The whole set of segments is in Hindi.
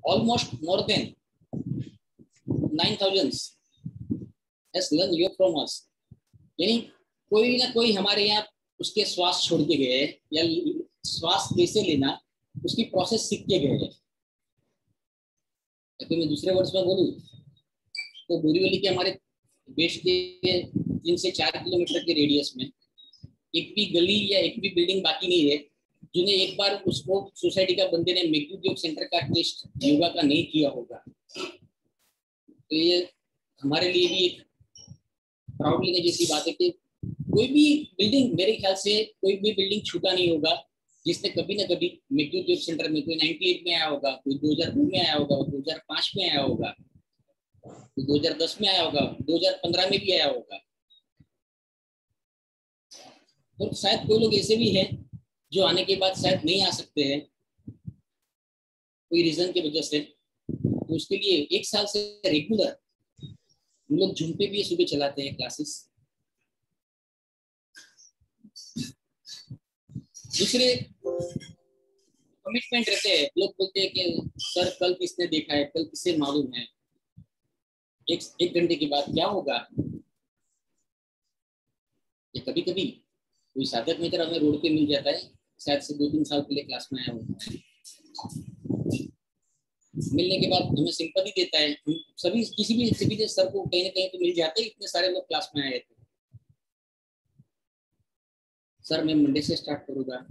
almost more than 9,000 has learned yoga from us. यानी कोई ना कोई हमारे यहाँ उसके श्वास छोड़ के गए या श्वास कैसे लेना उसकी प्रोसेस सीख के गए हैं। तो मैं दूसरे वर्ड्स में बोलूँ तो बोरीवली के हमारे देश के 3 से 4 किलोमीटर के रेडियस में एक भी गली या एक भी बिल्डिंग बाकी नहीं है जिन्हें एक बार उसको सोसाइटी का बंदे ने मेघदूत योग सेंटर का टेस्ट योगा का नहीं किया होगा। तो ये हमारे लिए भी एक प्राउड लेने जैसी बात है कि कोई भी बिल्डिंग, मेरे ख्याल से कोई भी बिल्डिंग छूटा नहीं होगा जिसने कभी ना कभी मेघदूत योग सेंटर में, कोई 98 में आया होगा, कोई 2002 में आया होगा, 2005 में आया होगा, कोई 2010 में आया होगा, 2015 में भी आया होगा। और शायद कोई लोग ऐसे भी हैं जो आने के बाद शायद नहीं आ सकते हैं कोई रीजन की वजह से। तो उसके लिए 1 साल से रेगुलर हम लोग जूम पे भी सुबह चलाते हैं क्लासेस। दूसरे कमिटमेंट रहते हैं, लोग बोलते हैं कि सर कल किसने देखा है, कल किससे मालूम है, एक घंटे के बाद क्या होगा। ये कभी कभी कोई साधक मित्र हमें रोड पे मिल जाता है, शायद से 2-3 साल पहले क्लास में आया होगा, मिलने के बाद हमें सिंपैथी देता है। सभी किसी भी सर को कहीं ना कहीं तो मिल जाते हैं, इतने सारे लोग क्लास में आए थे। सर मैं मंडे से स्टार्ट करूंगा,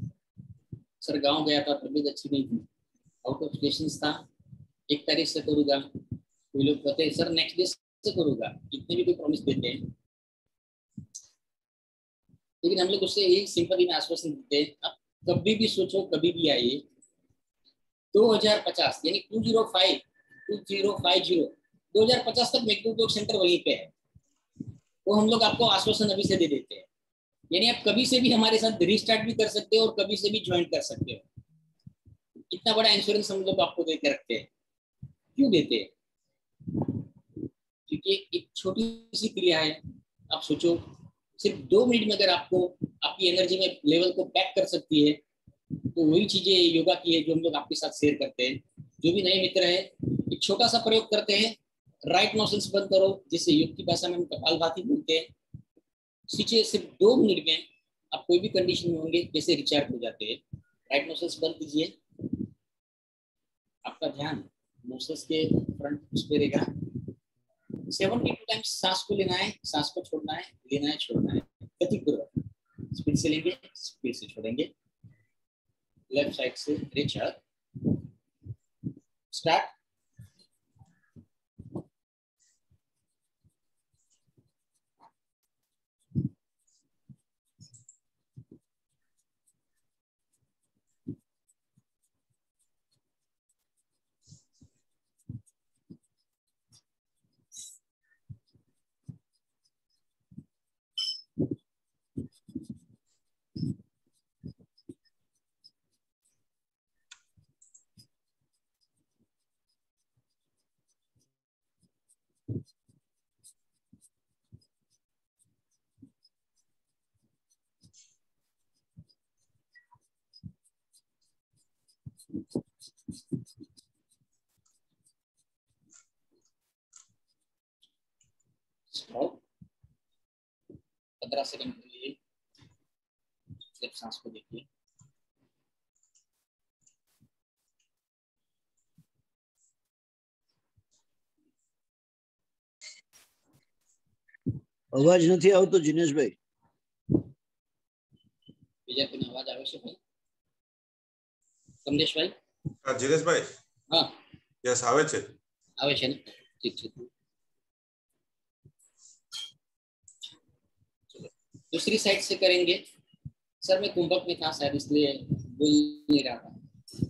सर गांव गया था, तबीयत अच्छी नहीं थी, आउट ऑफ स्टेशन था, 1 तारीख से करूंगा। कोई लोग कहते हैं सर नेक्स्ट डे से करूंगा, इतने भी कोई प्रॉमिस देते हैं। लेकिन हम लोग उससे यही सिंपैथी में आश्वासन देते हैं, आप कभी भी सोचो, कभी भी आइए। 2050 यानी 2050 तक मेघदूत योग सेंटर वहीं पे है। वो हम लोग आपको आश्वासन अभी से दे देते हैं, यानी आप कभी से भी हमारे साथ रिस्टार्ट भी कर सकते हो और कभी से भी ज्वाइन कर सकते हो। इतना बड़ा इंश्योरेंस हम लोग आपको देके रखते हैं। क्यों देते हैं? क्योंकि एक छोटी सी क्रिया है, आप सोचो सिर्फ 2 मिनट में अगर आपको आपकी एनर्जी में लेवल को पैक कर सकती है, तो वही चीजें योगा की है जो हम लोग आपके साथ शेयर करते हैं। जो भी नए मित्र है, एक छोटा सा प्रयोग करते हैं, राइट नोस्ट्रल्स बंद करो, जिसे योग की भाषा में हम कपालभाति बोलते हैं। सीधे सिर्फ 2 मिनट में आप कोई भी कंडीशन में होंगे जैसे रिचार्ज हो जाते हैं। राइट नोस्ट्रल्स बंद कीजिए, आपका ध्यान नोस्ट्रल्स के फ्रंट उस पे रहेगा। 72 टाइम्स सांस को लेना है, सांस को छोड़ना है, लेना है, छोड़ना है, गतिपूर्वक। स्पीड से लेंगे, स्पीड से छोड़ेंगे। लेफ्ट साइड से रिचार्ज स्टार्ट। स्टॉप। 15 सेकंड के लिए सिर्फ सांस को देखिए। અવાજ નથી આવતો જીનેશભાઈ? બીજા કોઈને અવાજ આવે છે ભાઈ? કમલેશભાઈ? હા જીનેશભાઈ, હા યસ આવે છે ને? ઠીક છે। चलो दूसरी साइड से करेंगे। सर मैं कुंभक में था शायद इसलिए बोल नहीं रहा था।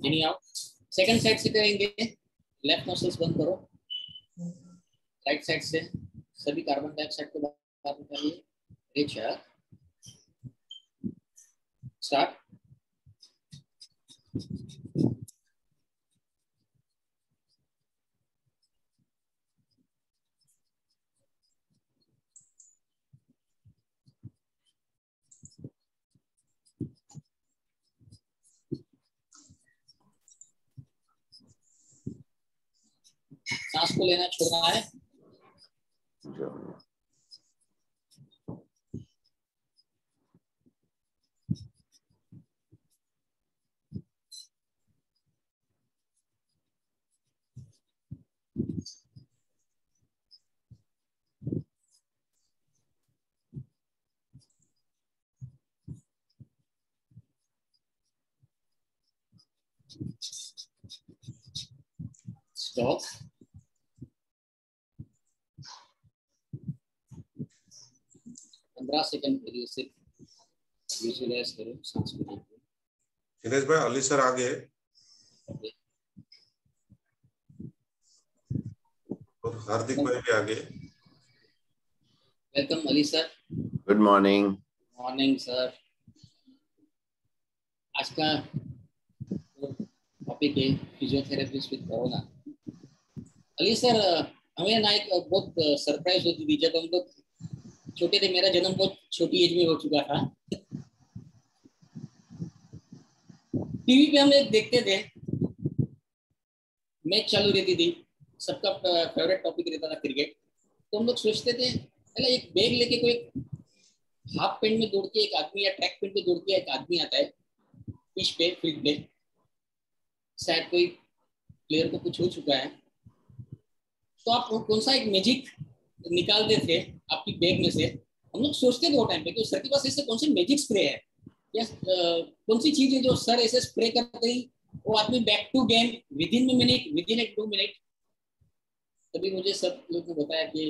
यानी आओ सेकंड साइड से करेंगे। लेफ्ट नोस्ट्रल्स बंद करो, राइट साइड से सभी कार्बन डाइऑक्साइड को बाहर निकालिए। Recharge start. को लेना छोड़ना है। स्टॉप। सेकंड के लिए सिर्फ विजुअलाइज करो सांस को। दिनेश भाई अली सर आगे और हार्दिक भाई भी आगे। Welcome Ali sir. Good morning. Morning sir. आज का टॉपिक है physiotherapist with corona. Ali sir, हमें ना एक बहुत सरप्राइज होती थी जब हम लोग छोटे थे। मेरा जन्म बहुत छोटी एज में हो चुका था। टीवी पे हम एक देखते थे, मैच चालू रहती थी, सबका फेवरेट टॉपिक रहता था क्रिकेट। तो हम लोग सोचते थे पहले एक बैग लेके कोई हाफ पैंट में दौड़ के एक आदमी या ट्रैक पैंट में दौड़ के एक आदमी आता है पिच पे, फील्ड पे। शायद कोई प्लेयर को कुछ हो चुका है, तो आप कौन सा एक मैजिक निकालते थे आपकी बैग में से। हम लोग सोचते थे वो टाइम पे कि सर के पास ऐसे कौन से मैजिक स्प्रे है या कौन सी चीज है जो सर ऐसे स्प्रे करते ही वो आदमी back to game within minute, within 2 minute. तभी मुझे सब लोगों ने बताया कि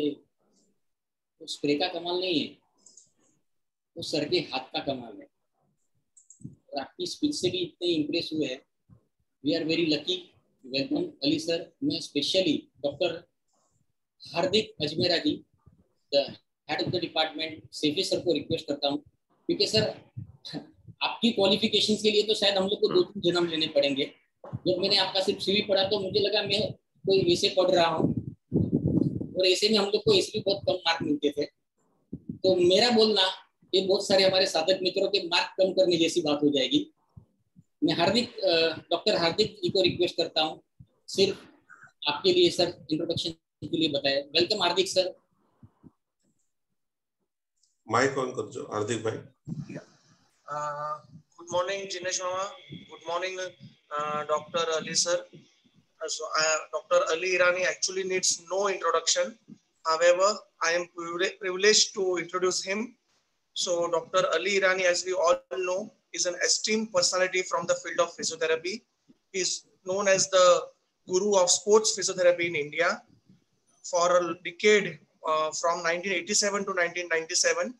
वो स्प्रे का कमाल नहीं है, वो सर के हाथ का कमाल है। और आपकी स्पीच से भी इतने इम्प्रेस हुए हैं। We are very lucky. Welcome Ali sir. मैं specially doctor Hardik Ajmera ji, the head of the department, Saifi sir को रिक्वेस्ट करता हूँ, क्योंकि सर आपकी क्वालिफिकेशन के लिए तो शायद हम लोग को 2-3 जन्म लेने पड़ेंगे। जब मैंने आपका सिर्फ सीवी पढ़ा तो मुझे लगा मैं कोई ऐसे पढ़ रहा हूँ, और ऐसे में हम लोग को ऐसे भी बहुत कम मार्क मिलते थे। तो मेरा बोलना ये बहुत सारे हमारे साधक मित्रों के मार्क कम करने जैसी बात हो जाएगी। मैं डॉक्टर हार्दिक जी को रिक्वेस्ट करता हूँ सिर्फ आपके लिए सर इंट्रोडक्शन के लिए बताएं। Welcome Hardik sir. Mike on कर जो हार्दिक भाई। Good morning, Jinesh Mama. Good morning, Dr. Ali sir. Dr. Ali Irani actually needs no introduction. However, I am privileged to introduce him. So, Dr. Ali Irani, as we all know, is an esteemed personality from the field of physiotherapy. He is known as the guru of sports physiotherapy in India. For a decade, from 1987 to 1997,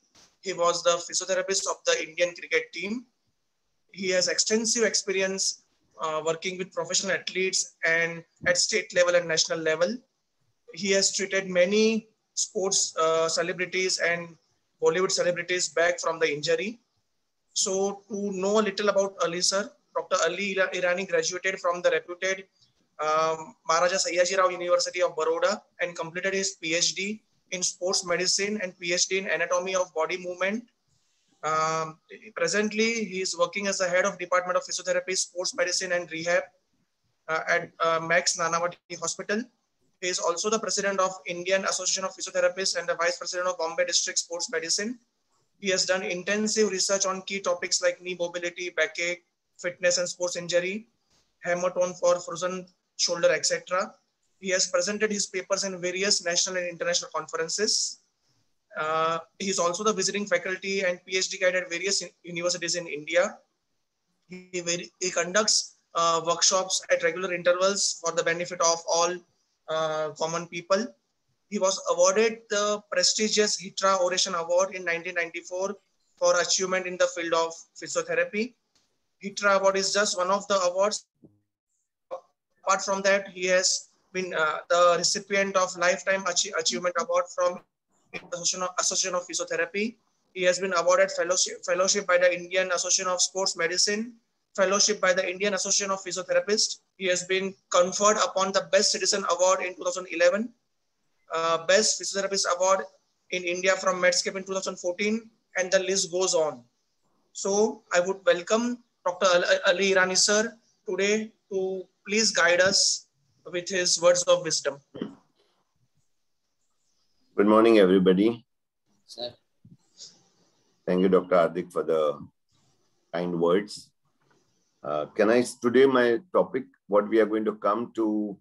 he was the physiotherapist of the Indian cricket team. He has extensive experience working with professional athletes and at state level and national level. He has treated many sports celebrities and Bollywood celebrities back from the injury. So to know a little about Ali sir, Dr. Ali Irani graduated from the reputed Maharaja Sayyajirao University of Baroda and completed his PhD in sports medicine and PhD in anatomy of body movement. Presently, he is working as the head of Department of Physiotherapy, Sports Medicine and Rehab at Max Nanavati Hospital. He is also the president of Indian Association of Physiotherapists and the vice president of Bombay District Sports Medicine. He has done intensive research on key topics like knee mobility, backache, fitness and sports injury, hematome for frozen shoulder, etc. He has presented his papers in various national and international conferences. He is also the visiting faculty and PhD guide at various universities in India. He conducts workshops at regular intervals for the benefit of all common people. He was awarded the prestigious HITRA Oration Award in 1994 for achievement in the field of physiotherapy. HITRA Award is just one of the awards. Apart from that, he has been the recipient of Lifetime Achievement Award from Association of Physiotherapy. He has been awarded fellowship by the Indian Association of Sports Medicine, fellowship by the Indian Association of Physiotherapists. He has been conferred upon the Best Citizen Award in 2011, Best Physiotherapist Award in India from Medscape in 2014, and the list goes on. So I would welcome Dr. Ali Irani sir today to please guide us with his words of wisdom. Good morning, everybody. Sir. Thank you, Dr. Hardik, for the kind words. Today my topic, what we are going to come to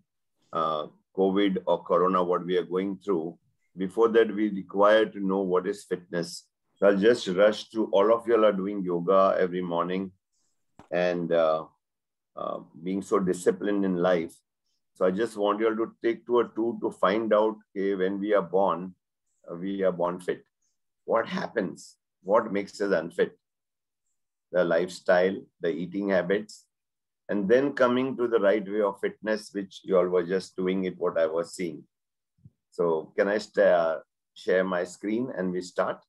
COVID or Corona, what we are going through. Before that, we require to know what is fitness. So I'll just rush through. All of you are doing yoga every morning and being so disciplined in life. So I just want you all to take to a tour to find out, okay, when we are born fit. What happens? What makes us unfit? The lifestyle, the eating habits, and then coming to the right way of fitness, which you all were just doing it, what I was seeing. So can I share my screen and we start?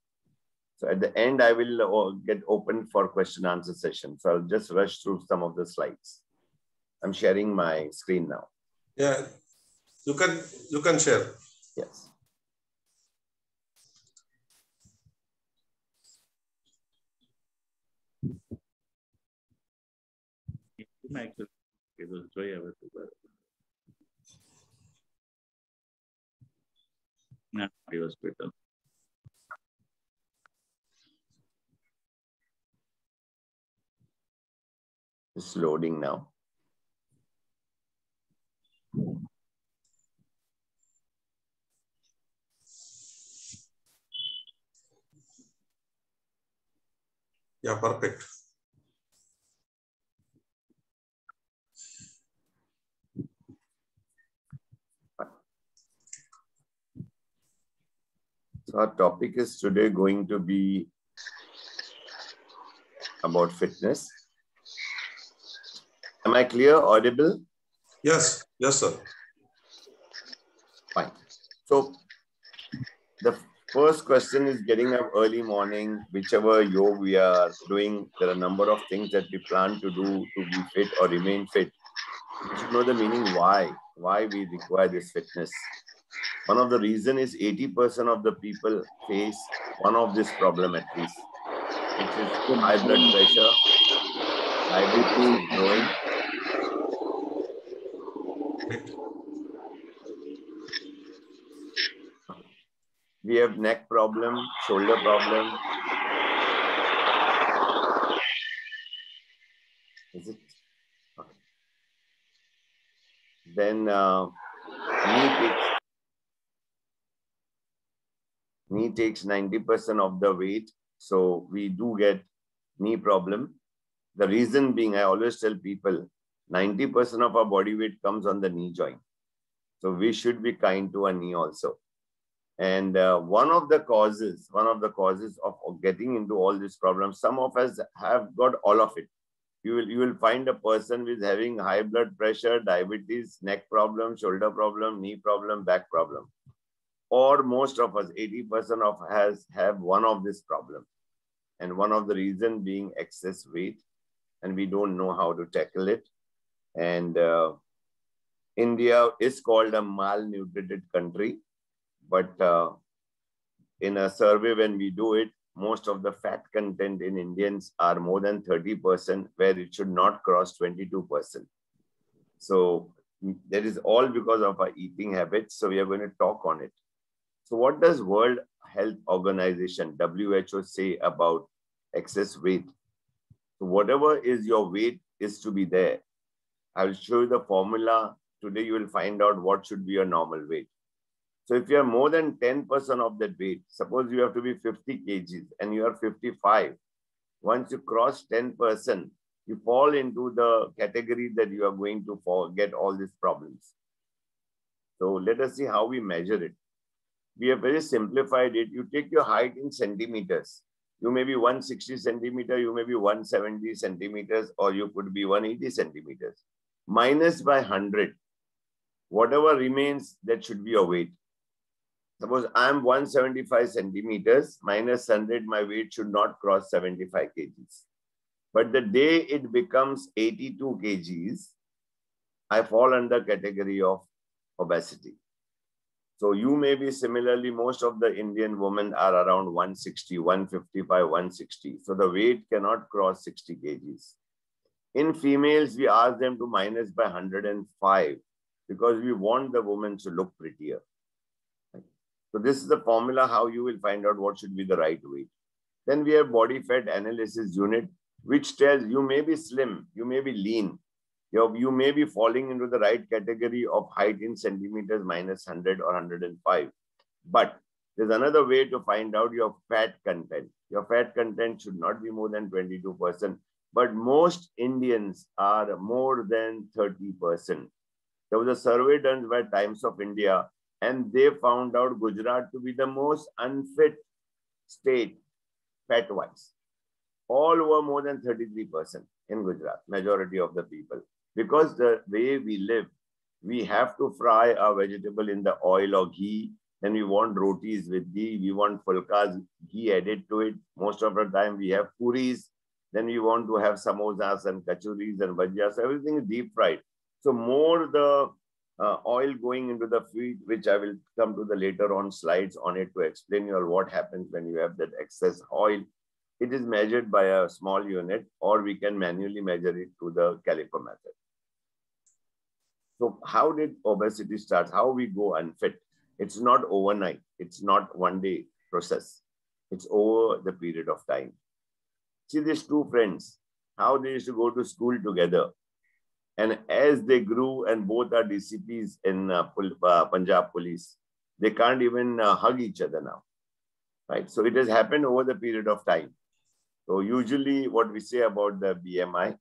So at the end, I will get open for question answer session. So I'll just rush through some of the slides. I'm sharing my screen now. Yeah, you can share. Yes. It's loading now. Yeah, perfect. So our topic is today going to be about fitness. Am I clear, audible? Yes, sir. Fine. So the first question is getting up early morning, whichever yoga we are doing. There are a number of things that we plan to do to be fit or remain fit. We should know the meaning why we require this fitness. One of the reasons is 80% of the people face one of this problem at least, which is high blood pressure, diabetes is growing. We have neck problem, shoulder problem. Is it? Okay. Then knee takes 90% of the weight. So we do get knee problem. The reason being, I always tell people, 90% of our body weight comes on the knee joint. So we should be kind to our knee also. And one of the causes of getting into all these problems, some of us have got all of it. You will find a person with having high blood pressure, diabetes, neck problem, shoulder problem, knee problem, back problem. Or most of us, 80% of us have one of this problem. And one of the reasons being excess weight, and we don't know how to tackle it. And India is called a malnutrited country, but in a survey when we do it, most of the fat content in Indians are more than 30%, where it should not cross 22%. So that is all because of our eating habits. So we are going to talk on it. So what does World Health Organization, WHO, say about excess weight? So whatever is your weight is to be there. I'll show you the formula. Today you will find out what should be your normal weight. So if you are more than 10% of that weight, suppose you have to be 50 kgs and you are 55, once you cross 10%, you fall into the category that you are going to get all these problems. So let us see how we measure it. We have very simplified it. You take your height in centimeters. You may be 160 centimeters, you may be 170 centimeters, or you could be 180 centimeters. Minus by 100. Whatever remains, that should be your weight. Suppose I am 175 centimeters, minus 100, my weight should not cross 75 kgs. But the day it becomes 82 kgs, I fall under category of obesity. So you may be similarly, most of the Indian women are around 160, 155, 160. So the weight cannot cross 60 kgs. In females, we ask them to minus by 105 because we want the women to look prettier. So this is the formula how you will find out what should be the right weight. Then we have body fat analysis unit, which tells you may be slim, you may be lean, you may be falling into the right category of height in centimeters minus 100 or 105. But there's another way to find out your fat content. Your fat content should not be more than 22%, but most Indians are more than 30%. There was a survey done by Times of India, and they found out Gujarat to be the most unfit state fat-wise. All were more than 33% in Gujarat, majority of the people. Because the way we live, we have to fry our vegetable in the oil or ghee. Then we want rotis with ghee. We want fulkas, ghee added to it. Most of the time we have puris. Then we want to have samosas and kachuris and bhajiyas. Everything is deep fried. So more the oil going into the feed, which I will come to the later on slides on it to explain you all what happens when you have that excess oil. It is measured by a small unit, or we can manually measure it through the caliper method. So how did obesity start? How we go unfit? It's not overnight. It's not one day process. It's over the period of time. See these two friends, how they used to go to school together. And as they grew and both are DCPs in Punjab police, they can't even hug each other now, right? So it has happened over the period of time. So usually what we say about the BMI,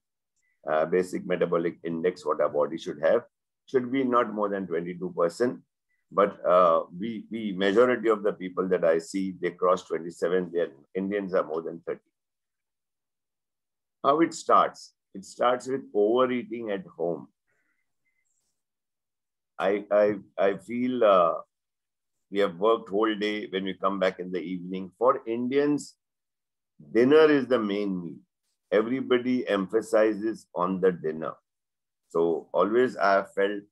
basic metabolic index, what our body should have, should be not more than 22%. But majority of the people that I see, they cross 27, their Indians are more than 30. How it starts? It starts with overeating at home. I feel we have worked whole day. When we come back in the evening, for Indians, dinner is the main meal. Everybody emphasizes on the dinner. So always I have felt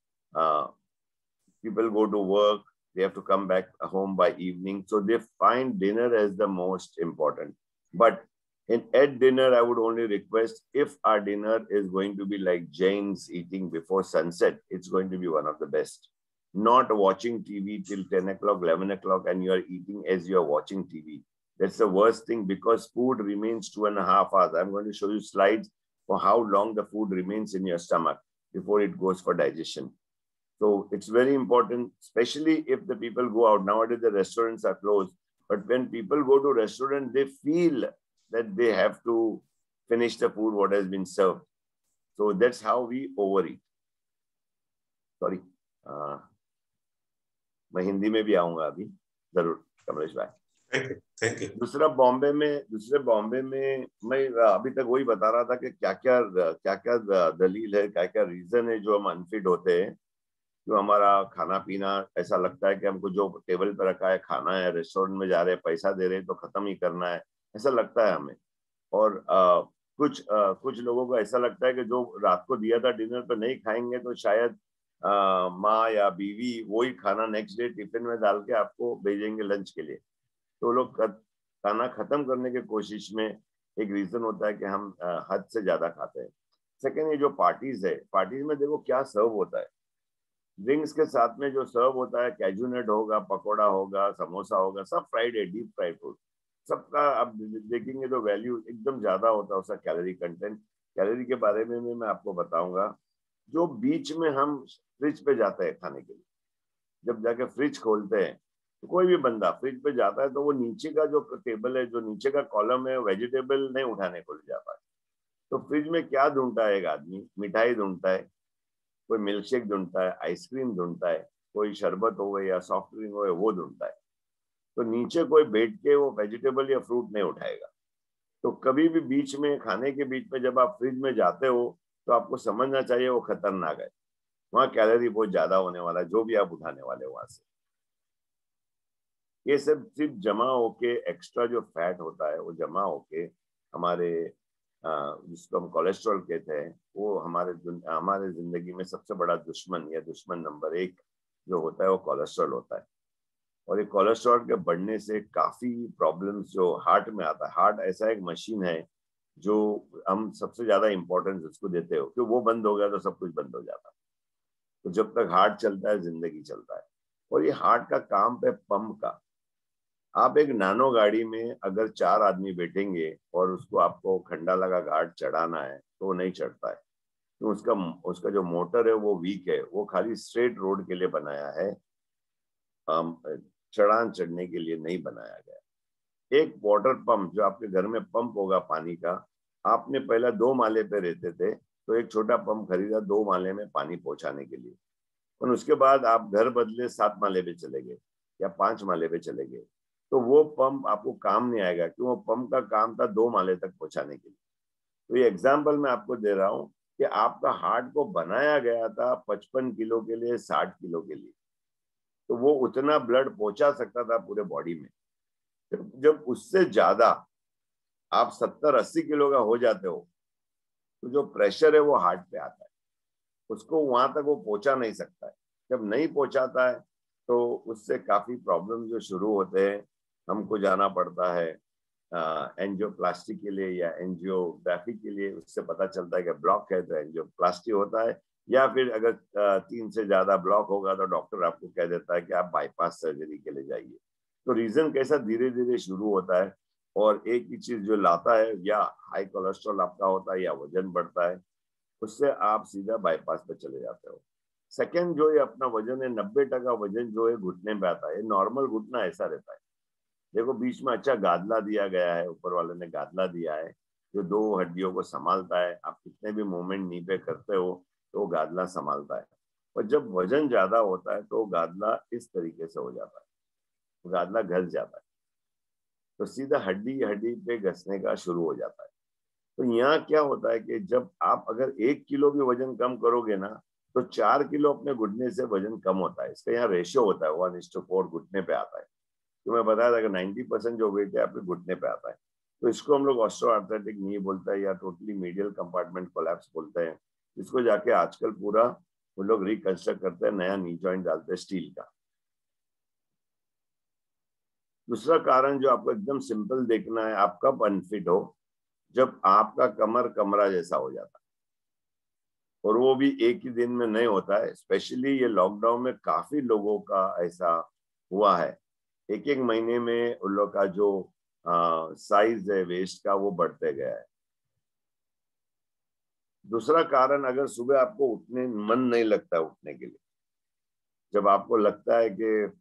people go to work, they have to come back home by evening. So they find dinner as the most important. But at dinner, I would only request, if our dinner is going to be like Jain's eating before sunset, it's going to be one of the best. Not watching TV till 10 o'clock, 11 o'clock, and you are eating as you are watching TV. That's the worst thing, because food remains 2.5 hours. I'm going to show you slides for how long the food remains in your stomach before it goes for digestion. So it's very important, especially if the people go out. Nowadays, the restaurants are closed. But when people go to restaurant, they feel that they have to finish the food what has been served. So that's how we overeat. Sorry. मैं हिंदी में भी आऊंगा अभी जरूर कमलेश भाई. Thank you. दूसरे बॉम्बे में मैं अभी तक वही बता रहा था कि क्या दलील है, क्या रीजन है जो हम अनफिट होते हैं. जो हमारा खाना पीना ऐसा लगता है कि हमको जो टेबल पर रखा है खाना है, रेस्टोरेंट में जा रहे हैं, पैसा दे रहे हैं तो खत्म ही करना है, ऐसा लगता है हमें. और कुछ लोगों को ऐसा लगता है कि जो रात को दिया था डिनर पर नहीं खाएंगे तो शायद माँ या बीवी वही खाना नेक्स्ट डे टिफिन में डाल के आपको भेजेंगे लंच के लिए. तो लोग खाना खत्म करने की कोशिश में एक रीजन होता है कि हम हद से ज्यादा खाते हैं. सेकेंड, ये जो पार्टीज है, पार्टीज में देखो क्या सर्व होता है. ड्रिंक्स के साथ में जो सर्व होता है, कैजू नट होगा, पकौड़ा होगा, समोसा होगा, सब फ्राइड है, डीप फ्राइड फूड. सबका आप देखेंगे तो वैल्यू एकदम ज्यादा होता है उसका कैलोरी कंटेंट. कैलोरी के बारे में मैं आपको बताऊंगा. जो बीच में हम फ्रिज पे जाते हैं खाने के लिए, जब जाके फ्रिज खोलते हैं तो कोई भी बंदा फ्रिज पे जाता है तो वो नीचे का जो टेबल है, जो नीचे का कॉलम है, वेजिटेबल नहीं उठाने को ले जाता है. तो फ्रिज में क्या ढूंढता है एक आदमी? मिठाई ढूंढता है, कोई मिल्क शेक ढूंढता है, आइसक्रीम ढूंढता है, कोई शरबत हो या सॉफ्ट ड्रिंक हो वो ढूंढता है. तो नीचे कोई बैठ के वो वेजिटेबल या फ्रूट नहीं उठाएगा. तो कभी भी बीच में, खाने के बीच में जब आप फ्रिज में जाते हो तो आपको समझना चाहिए वो खतरनाक है. वहाँ कैलोरी बहुत ज्यादा होने वाला है जो भी आप उठाने वाले वहां से. ये सब सिर्फ जमा होके, एक्स्ट्रा जो फैट होता है वो जमा होके हमारे जिसको हम कोलेस्ट्रॉल कहते हैं, वो हमारे जिंदगी में सबसे बड़ा दुश्मन या दुश्मन नंबर 1 जो होता है वो कोलेस्ट्रॉल होता है. और ये कोलेस्ट्रॉल के बढ़ने से काफी प्रॉब्लम्स जो हार्ट में आता है. हार्ट ऐसा एक मशीन है जो हम सबसे ज्यादा इंपॉर्टेंस उसको देते हो कि वो बंद हो गया तो सब कुछ बंद हो जाता है. तो जब तक हार्ट चलता है जिंदगी चलता है. और ये हार्ट का काम पे पंप का। आप एक नानो गाड़ी में अगर 4 आदमी बैठेंगे और उसको आपको खंडा लगा घाट चढ़ाना है तो वो नहीं चढ़ता है, तो उसका जो मोटर है वो वीक है, वो खाली स्ट्रेट रोड के लिए बनाया है, चढ़ान चढ़ने के लिए नहीं बनाया गया। एक वाटर पंप जो आपके घर में पंप होगा पानी का, आपने पहला 2 माले पे रहते थे तो एक छोटा पंप खरीदा 2 माले में पानी पहुंचाने के लिए, और उसके बाद आप घर बदले 7 माले पे चले गए या 5 माले पे चले गए, तो वो पंप आपको काम नहीं आएगा, क्यों? वो पंप का काम था 2 माले तक पहुंचाने के लिए। तो ये एग्जाम्पल मैं आपको दे रहा हूँ कि आपका हार्ट को बनाया गया था 55 किलो के लिए, 60 किलो के लिए, तो वो उतना ब्लड पहुंचा सकता था पूरे बॉडी में। जब उससे ज्यादा आप 70-80 किलो का हो जाते हो तो जो प्रेशर है वो हार्ट पे आता है, उसको वहां तक वो पहुंचा नहीं सकता है। जब नहीं पहुंचाता है तो उससे काफी प्रॉब्लम जो शुरू होते हैं, हमको जाना पड़ता है एंजियोप्लास्टी के लिए या एंजियोग्राफी के लिए। उससे पता चलता है कि ब्लॉक है तो एंजियोप्लास्टी होता है, या फिर अगर 3 से ज्यादा ब्लॉक होगा तो डॉक्टर आपको कह देता है कि आप बाईपास सर्जरी के लिए जाइए। तो रीजन कैसा धीरे धीरे शुरू होता है, और एक ही चीज जो लाता है, या हाई कोलेस्ट्रॉल आपका होता है या वजन बढ़ता है, उससे आप सीधा बाईपास पे चले जाते हो। सेकंड जो ये अपना वजन है, 90% वजन जो है घुटने पे आता है। नॉर्मल घुटना ऐसा रहता है, देखो बीच में अच्छा गादला दिया गया है, ऊपर वाले ने गादला दिया है जो 2 हड्डियों को संभालता है। आप कितने भी मूवमेंट नी पे करते हो तो गादला संभालता है, और जब वजन ज्यादा होता है तो गादला इस तरीके से हो जाता है, गादला घस जाता है, तो सीधा हड्डी हड्डी पे घसने का शुरू हो जाता है। तो यहाँ क्या होता है कि जब आप अगर 1 किलो भी वजन कम करोगे ना, तो 4 किलो अपने घुटने से वजन कम होता है। इसका यहाँ रेशियो होता है 1:4 घुटने पे आता है। तो मैं बताया था कि 90% जो वेट है आपके घुटने पे आता है। तो इसको हम लोग ऑस्टियोआर्थराइटिक नी बोलते हैं, या टोटली मीडियल कंपार्टमेंट कोलैप्स बोलते हैं, जिसको जाके आजकल पूरा वो लोग रिकंस्ट्रक्ट करते हैं, नया नी जॉइंट डालते हैं स्टील का। दूसरा कारण जो आपको एकदम सिंपल देखना है, आप कब अनफिट हो, जब आपका कमर कमरा जैसा हो जाता है, और वो भी एक ही दिन में नहीं होता है। स्पेशली ये लॉकडाउन में काफी लोगों का ऐसा हुआ है, 1-1 महीने में उन लोग का जो साइज है वेस्ट का वो बढ़ते गया है। दूसरा कारण, अगर सुबह आपको उठने मन नहीं लगता उठने के लिए, जब आपको लगता है कि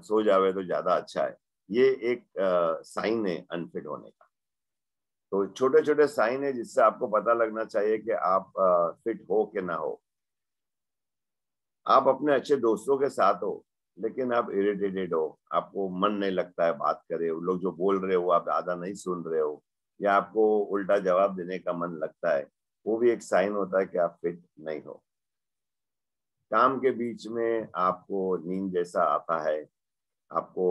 सो जावे तो ज्यादा अच्छा है, ये एक साइन है अनफिट होने का। तो छोटे छोटे साइन है जिससे आपको पता लगना चाहिए कि आप फिट हो कि ना हो। आप अपने अच्छे दोस्तों के साथ हो लेकिन आप इरिटेटेड हो, आपको मन नहीं लगता है बात करे, वो लोग जो बोल रहे हो आप आधा नहीं सुन रहे हो, या आपको उल्टा जवाब देने का मन लगता है, वो भी एक साइन होता है कि आप फिट नहीं हो। काम के बीच में आपको नींद जैसा आता है, आपको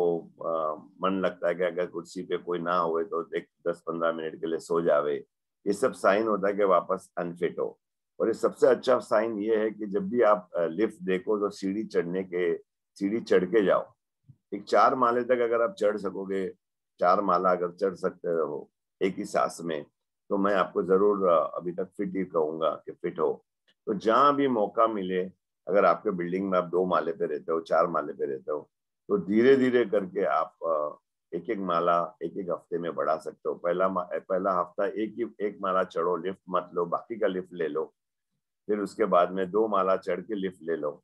मन लगता है कि अगर कुर्सी पे कोई ना हो तो एक 10-15 मिनट के लिए सो जावे, ये सब साइन होता है कि वापस अनफिट हो। और ये सबसे अच्छा साइन ये है कि जब भी आप लिफ्ट देखो तो सीढ़ी चढ़ के जाओ। एक 4 माले तक अगर आप चढ़ सकोगे, 4 माला अगर चढ़ सकते हो एक ही सांस में, तो मैं आपको जरूर अभी तक फिट ही कहूंगा कि फिट हो। तो जहां भी मौका मिले, अगर आपके बिल्डिंग में आप 2 माले पे रहते हो, 4 माले पे रहते हो, तो धीरे धीरे करके आप एक माला एक हफ्ते में बढ़ा सकते हो। पहला हफ्ता एक माला चढ़ो, लिफ्ट मत लो, बाकी का लिफ्ट ले लो। फिर उसके बाद में 2 माला चढ़ के लिफ्ट ले लो।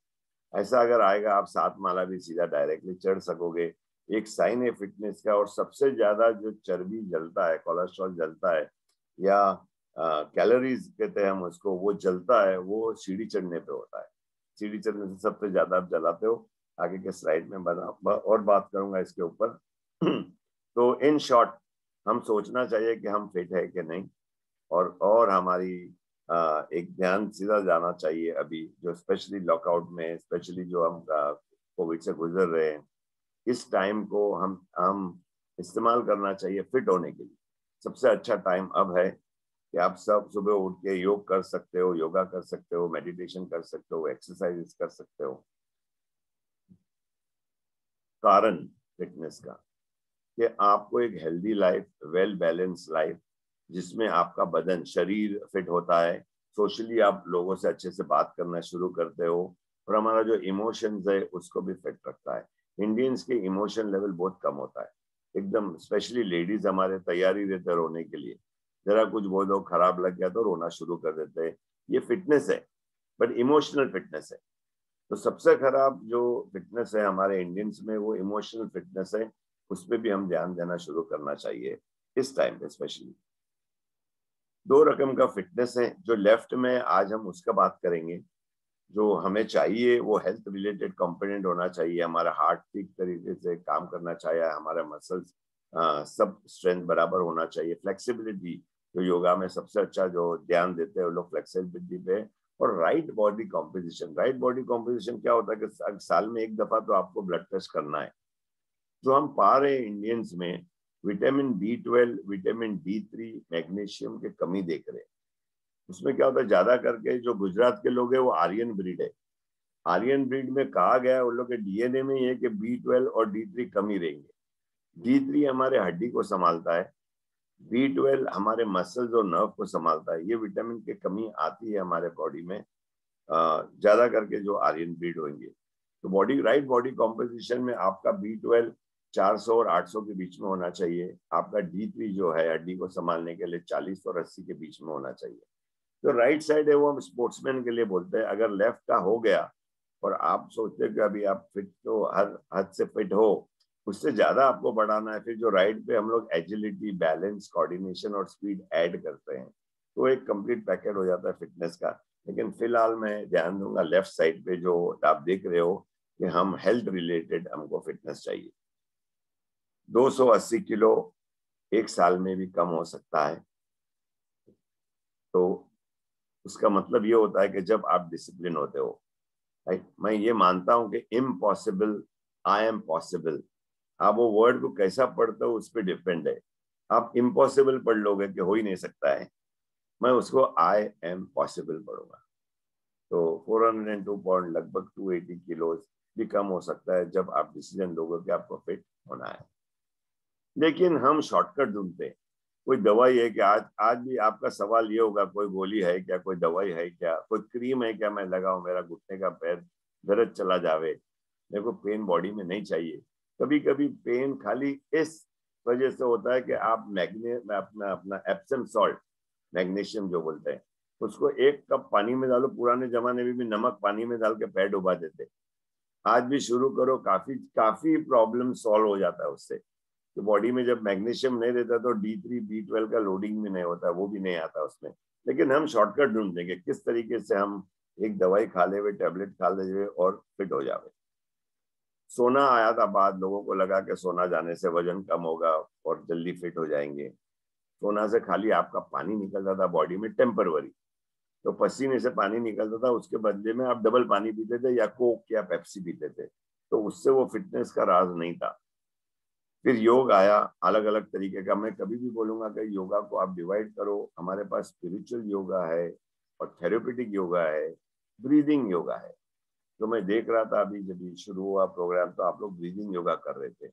ऐसा अगर आएगा आप 7 माला भी सीधा डायरेक्टली चढ़ सकोगे। एक साइन है फिटनेस का। और सबसे ज्यादा जो चर्बी जलता है, कोलेस्ट्रॉल जलता है, या कैलोरीज कहते हैं हम उसको, वो जलता है, वो सीढ़ी चढ़ने पे होता है। सीढ़ी चढ़ने से सबसे ज्यादा आप जलाते हो। आगे के स्लाइड में और बात करूंगा इसके ऊपर। तो इन शॉर्ट हम सोचना चाहिए कि हम फिट है कि नहीं, और हमारी एक ध्यान सीधा जाना चाहिए अभी जो स्पेशली लॉकआउट में, स्पेशली जो हम कोविड से गुजर रहे हैं, इस टाइम को हम इस्तेमाल करना चाहिए फिट होने के लिए। सबसे अच्छा टाइम अब है कि आप सब सुबह उठ के योग कर सकते हो, योगा कर सकते हो, मेडिटेशन कर सकते हो, एक्सरसाइज कर सकते हो। कारण फिटनेस का कि आपको एक healthy life, well balance life, जिसमें आपका बदन, शरीर फिट होता है, सोशली आप लोगों से अच्छे से बात करना शुरू करते हो, और हमारा जो इमोशंस है उसको भी फिट रखता है। इंडियंस के इमोशन लेवल बहुत कम होता है एकदम, स्पेशली लेडीज हमारे तैयारी रहते रोने के लिए, जरा कुछ बोलो खराब लग गया तो रोना शुरू कर देते हैं। ये फिटनेस है बट इमोशनल फिटनेस है। तो सबसे खराब जो फिटनेस है हमारे इंडियंस में वो इमोशनल फिटनेस है, उस पर भी हम ध्यान देना शुरू करना चाहिए इस टाइम पे स्पेशली। दो रकम का फिटनेस है जो लेफ्ट में आज हम उसका बात करेंगे। जो हमें चाहिए वो हेल्थ रिलेटेड कंपोनेंट होना चाहिए, हमारा हार्ट ठीक तरीके से काम करना चाहिए, हमारा मसल्स सब स्ट्रेंथ बराबर होना चाहिए, फ्लेक्सिबिलिटी जो योगा में सबसे अच्छा जो ध्यान देते हैं वो लोग फ्लेक्सिबिलिटी पे, और right body composition. Right body composition क्या होता है कि साल में एक दफा तो आपको ब्लड टेस्ट करना है। जो हम पा रहे हैं इंडियंस में vitamin B12, vitamin D3, magnesium की कमी देख रहे हैं। उसमें क्या होता है ज्यादा करके जो गुजरात के लोग हैं वो आर्यन ब्रीड है। आर्यन ब्रीड में कहा गया है उन लोग के DNA में ये कि B12 और D3 कमी रहेंगे। D3 हमारे हड्डी को संभालता है, B12 हमारे मसल्स और नर्व को संभालता है। ये विटामिन की कमी आती है हमारे बॉडी में ज्यादा करके जो आर्यन ब्रीड होंगे। तो बॉडी राइट बॉडी कॉम्पोजिशन में आपका B12 400 और 800 के बीच में होना चाहिए। आपका D3 जो है हड्डी को संभालने के लिए 40 और 80 के बीच में होना चाहिए। जो राइट साइड है वो हम स्पोर्ट्समैन के लिए बोलते हैं। अगर लेफ्ट का हो गया और आप सोचते हैं कि अभी आप फिट तो हर हद से फिट हो, उससे ज्यादा आपको बढ़ाना है, फिर जो राइट पे हम लोग एजिलिटी, बैलेंस, कोऑर्डिनेशन और स्पीड ऐड करते हैं तो एक कंप्लीट पैकेट हो जाता है फिटनेस का। लेकिन फिलहाल मैं ध्यान दूंगा लेफ्ट साइड पे जो आप देख रहे हो कि हम हेल्थ रिलेटेड हमको फिटनेस चाहिए। 280 किलो एक साल में भी कम हो सकता है। तो उसका मतलब ये होता है कि जब आप डिसिप्लिन होते हो, राइट। मैं ये मानता हूं कि इम्पॉसिबल आई एम पॉसिबल, आप वो वर्ड को कैसा पढ़ते हो उस पर डिपेंड है। आप इम्पॉसिबल पढ़ लोगे कि हो ही नहीं सकता है, मैं उसको आई एम पॉसिबल पढ़ूंगा। तो 402 पॉइंट लगभग 280 किलो भी कम हो सकता है जब आप डिसीजन लोगे कि आपको फिट होना है। लेकिन हम शॉर्टकट ढूंढते हैं। कोई दवाई है कि आज भी आपका सवाल ये होगा कोई गोली है क्या, कोई दवाई है क्या, कोई क्रीम है क्या मैं लगाऊं मेरा घुटने का पैर दर्द चला जावे, मेरे को पेन बॉडी में नहीं चाहिए। कभी कभी पेन खाली इस वजह से होता है कि आप अपना एप्सम सॉल्ट, मैग्नीशियम जो बोलते हैं, उसको 1 कप पानी में डालो। पुराने जमाने में भी नमक पानी में डाल के पैर डुबा देते, आज भी शुरू करो, काफी प्रॉब्लम सॉल्व हो जाता है उससे। तो बॉडी में जब मैग्नीशियम नहीं रहता तो D3, B12 का लोडिंग भी नहीं होता, वो भी नहीं आता उसमें। लेकिन हम शॉर्टकट ढूंढेंगे किस तरीके से हम एक दवाई खा ले हुए, टैबलेट खा ले हुए और फिट हो जावे। सोना आया था, बाद लोगों को लगा कि सोना जाने से वजन कम होगा और जल्दी फिट हो जाएंगे। सोना से खाली आपका पानी निकलता था बॉडी में टेम्परवरी, तो पसीने से पानी निकलता था, उसके बदले में आप डबल पानी पीते थे या कोक या पेप्सी पीते थे, तो उससे वो फिटनेस का राज नहीं था। फिर योग आया अलग अलग तरीके का। मैं कभी भी बोलूंगा कि योगा को आप डिवाइड करो। हमारे पास स्पिरिचुअल योगा है और थेरेपेटिक योगा है, ब्रीदिंग योगा है। तो मैं देख रहा था अभी जब शुरू हुआ प्रोग्राम तो आप लोग ब्रीदिंग योगा कर रहे थे।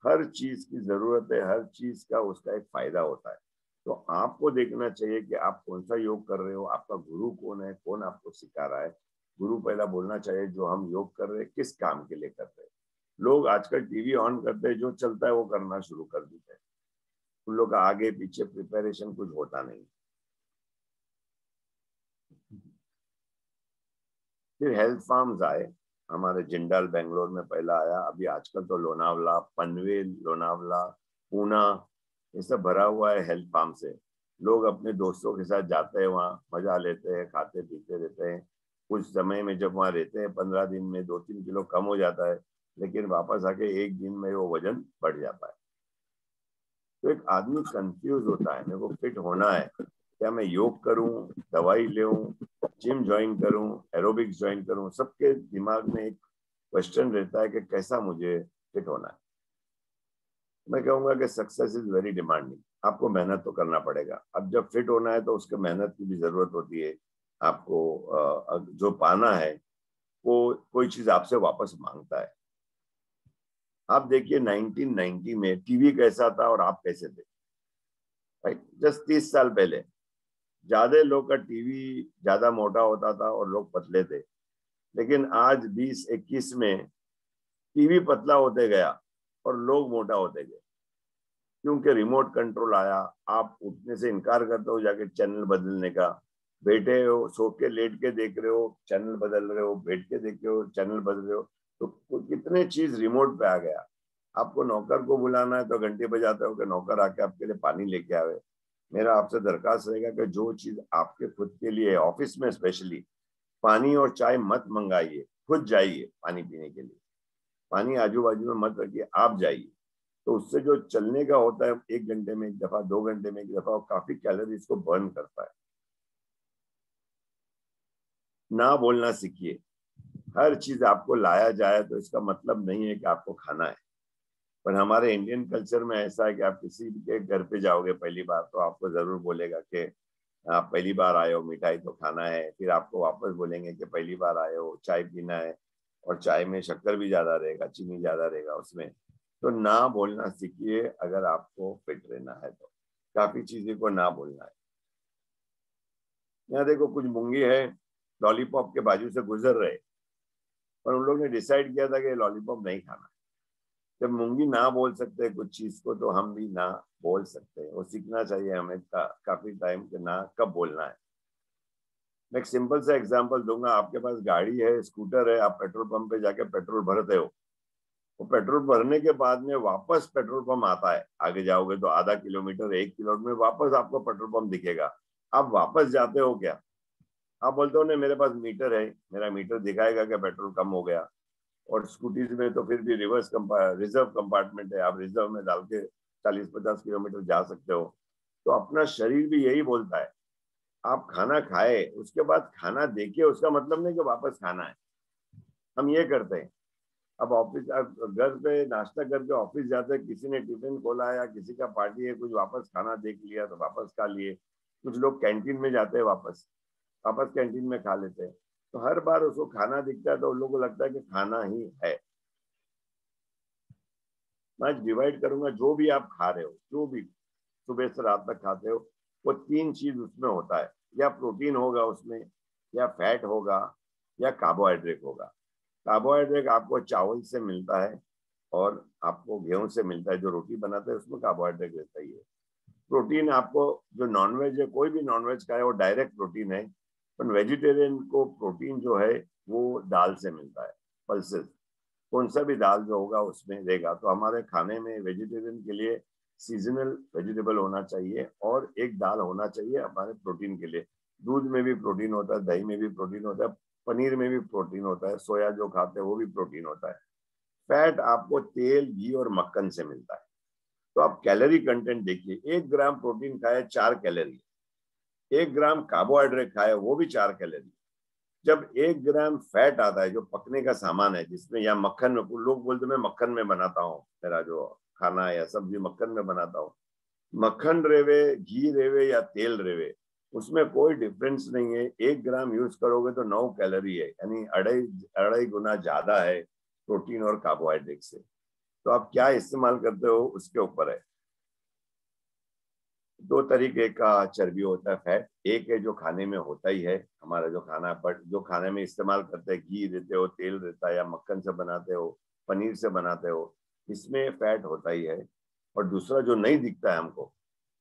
हर चीज की जरूरत है, हर चीज का उसका एक फायदा होता है। तो आपको देखना चाहिए कि आप कौन सा योग कर रहे हो, आपका गुरु कौन है, कौन आपको सिखा रहा है। गुरु पहला बोलना चाहिए जो हम योग कर रहे हैं किस काम के लिए कर रहे हैं। लोग आजकल टीवी ऑन करते हैं, जो चलता है वो करना शुरू कर देते हैं, उन लोग का आगे पीछे प्रिपरेशन कुछ होता नहीं। फिर हेल्थ फार्म्स आए हमारे, जिंदाल बेंगलोर में पहला आया, अभी आजकल तो लोनावला, पनवेल, लोनावला, पूना, ये सब भरा हुआ है हेल्थ फार्म से। लोग अपने दोस्तों के साथ जाते हैं, वहाँ मजा लेते हैं, खाते पीते रहते हैं। कुछ समय में जब वहाँ रहते हैं 15 दिन में 2-3 किलो कम हो जाता है, लेकिन वापस आके 1 दिन में वो वजन बढ़ जाता है। तो एक आदमी कंफ्यूज होता है, मेरे को फिट होना है, क्या मैं योग करूं, दवाई लूं, जिम ज्वाइन करूं, एरोबिक्स ज्वाइन करूं। सबके दिमाग में एक क्वेश्चन रहता है कि कैसा मुझे फिट होना है। मैं कहूंगा कि सक्सेस इज वेरी डिमांडिंग, आपको मेहनत तो करना पड़ेगा। अब जब फिट होना है तो उसके मेहनत की भी जरूरत होती है। आपको जो पाना है वो कोई चीज आपसे वापस मांगता है। आप देखिए 1990 में टीवी कैसा था और आप कैसे थे, राइट। जस्ट 30 साल पहले ज्यादा लोग का टीवी ज्यादा मोटा होता था और लोग पतले थे। लेकिन आज 2021 में टीवी पतला होते गया और लोग मोटा होते गए, क्योंकि रिमोट कंट्रोल आया। आप उठने से इनकार करते हो जाके चैनल बदलने का, बैठे हो सो के लेट के देख रहे हो चैनल बदल रहे हो, बैठ के देख रहे हो चैनल बदल रहे हो, तो कितने चीज रिमोट पे आ गया। आपको नौकर को बुलाना है तो घंटे बजाते हो कि नौकर आके आपके लिए पानी लेके आवे। मेरा आपसे दरखास्त रहेगा कि जो चीज आपके खुद के लिए, ऑफिस में स्पेशली, पानी और चाय मत मंगाइए, खुद जाइए पानी पीने के लिए, पानी आजू बाजू में मत रखिए, आप जाइए। तो उससे जो चलने का होता है 1 घंटे में 1 दफा, 2 घंटे में 1 दफा, वो काफी कैलोरीज को बर्न करता है। ना बोलना सीखिए। हर चीज आपको लाया जाए तो इसका मतलब नहीं है कि आपको खाना है। पर हमारे इंडियन कल्चर में ऐसा है कि आप किसी के घर पे जाओगे पहली बार तो आपको जरूर बोलेगा कि आप पहली बार आए हो, मिठाई तो खाना है। फिर आपको वापस बोलेंगे कि पहली बार आए हो, चाय पीना है, और चाय में शक्कर भी ज्यादा रहेगा, चीनी ज्यादा रहेगा उसमें। तो ना बोलना सीखिए अगर आपको फिट रहना है तो। काफी चीजें को ना बोलना है। यहाँ देखो कुछ मूंगी है, लॉलीपॉप के बाजू से गुजर रहे, और उन लोग ने डिसाइड किया था कि लॉलीपॉप नहीं खाना। जब मूंगी ना बोल सकते हैं कुछ चीज को, तो हम भी ना बोल सकते हैं। वो सीखना चाहिए हमें काफी टाइम के ना कब बोलना है। मैं एक सिंपल सा एग्जांपल दूंगा। आपके पास गाड़ी है, स्कूटर है, आप पेट्रोल पंप पे जाके पेट्रोल भरते हो। वो पेट्रोल भरने के बाद में वापस पेट्रोल पंप आता है, आगे जाओगे तो आधा किलोमीटर 1 किलोमीटर में वापस आपको पेट्रोल पंप दिखेगा। आप वापस जाते हो क्या? आप बोलते हो नहीं मेरे पास मीटर है, मेरा मीटर दिखाएगा कि पेट्रोल कम हो गया। और स्कूटीज में तो फिर भी रिजर्व कंपार्टमेंट है, आप रिजर्व में डाल के 40-50 किलोमीटर जा सकते हो। तो अपना शरीर भी यही बोलता है। आप खाना खाए उसके बाद खाना देखिए, उसका मतलब नहीं कि वापस खाना है। हम ये करते हैं। अब ऑफिस, घर पे नाश्ता करके ऑफिस जाते हैं, किसी ने टिफिन खोला या किसी का पार्टी है, कुछ वापस खाना देख लिया तो वापस खा लिए। कुछ लोग कैंटीन में जाते हैं, वापस कैंटीन में खा लेते हैं। तो हर बार उसको खाना दिखता है तो उन लोगों को लगता है कि खाना ही है। मैं डिवाइड करूंगा, जो भी आप खा रहे हो, जो भी सुबह से रात तक खाते हो, वो 3 चीज उसमें होता है। या प्रोटीन होगा उसमें, या फैट होगा, या कार्बोहाइड्रेट होगा। कार्बोहाइड्रेट आपको चावल से मिलता है और आपको गेहूं से मिलता है। जो रोटी बनाते हैं उसमें कार्बोहाइड्रेट रहता ही है। प्रोटीन आपको, जो नॉनवेज है, कोई भी नॉनवेज खाए वो डायरेक्ट प्रोटीन है। पर वेजिटेरियन को प्रोटीन जो है वो दाल से मिलता है, पल्सेस। कौन सा भी दाल जो होगा उसमें रहेगा। तो हमारे खाने में वेजिटेरियन के लिए सीजनल वेजिटेबल होना चाहिए, और एक दाल होना चाहिए हमारे प्रोटीन के लिए। दूध में भी प्रोटीन होता है, दही में भी प्रोटीन होता है, पनीर में भी प्रोटीन होता है, सोया जो खाते हैं वो भी प्रोटीन होता है। फैट आपको तेल, घी और मक्खन से मिलता है। तो आप कैलोरी कंटेंट देखिए, 1 ग्राम प्रोटीन खाए 4 कैलोरी, 1 ग्राम कार्बोहाइड्रेट खाए वो भी 4 कैलोरी। जब 1 ग्राम फैट आता है, जो पकने का सामान है, जिसमें, या मक्खन में, लोग बोलते मैं मक्खन में बनाता हूँ, मेरा जो खाना है या सब्जी मक्खन में बनाता हूँ। मक्खन रेवे, घी रेवे या तेल रेवे, उसमें कोई डिफरेंस नहीं है। 1 ग्राम यूज करोगे तो 9 कैलोरी है, यानी 2.5 गुना ज्यादा है प्रोटीन और कार्बोहाइड्रेट से। तो आप क्या इस्तेमाल करते हो उसके ऊपर है। 2 तरीके का चर्बी होता है, फैट। एक है जो खाने में होता ही है, हमारा जो खाना, बट जो खाने में इस्तेमाल करते हैं, घी देते हो, तेल रहता है, या मक्खन से बनाते हो, पनीर से बनाते हो, इसमें फैट होता ही है। और दूसरा जो नहीं दिखता है हमको,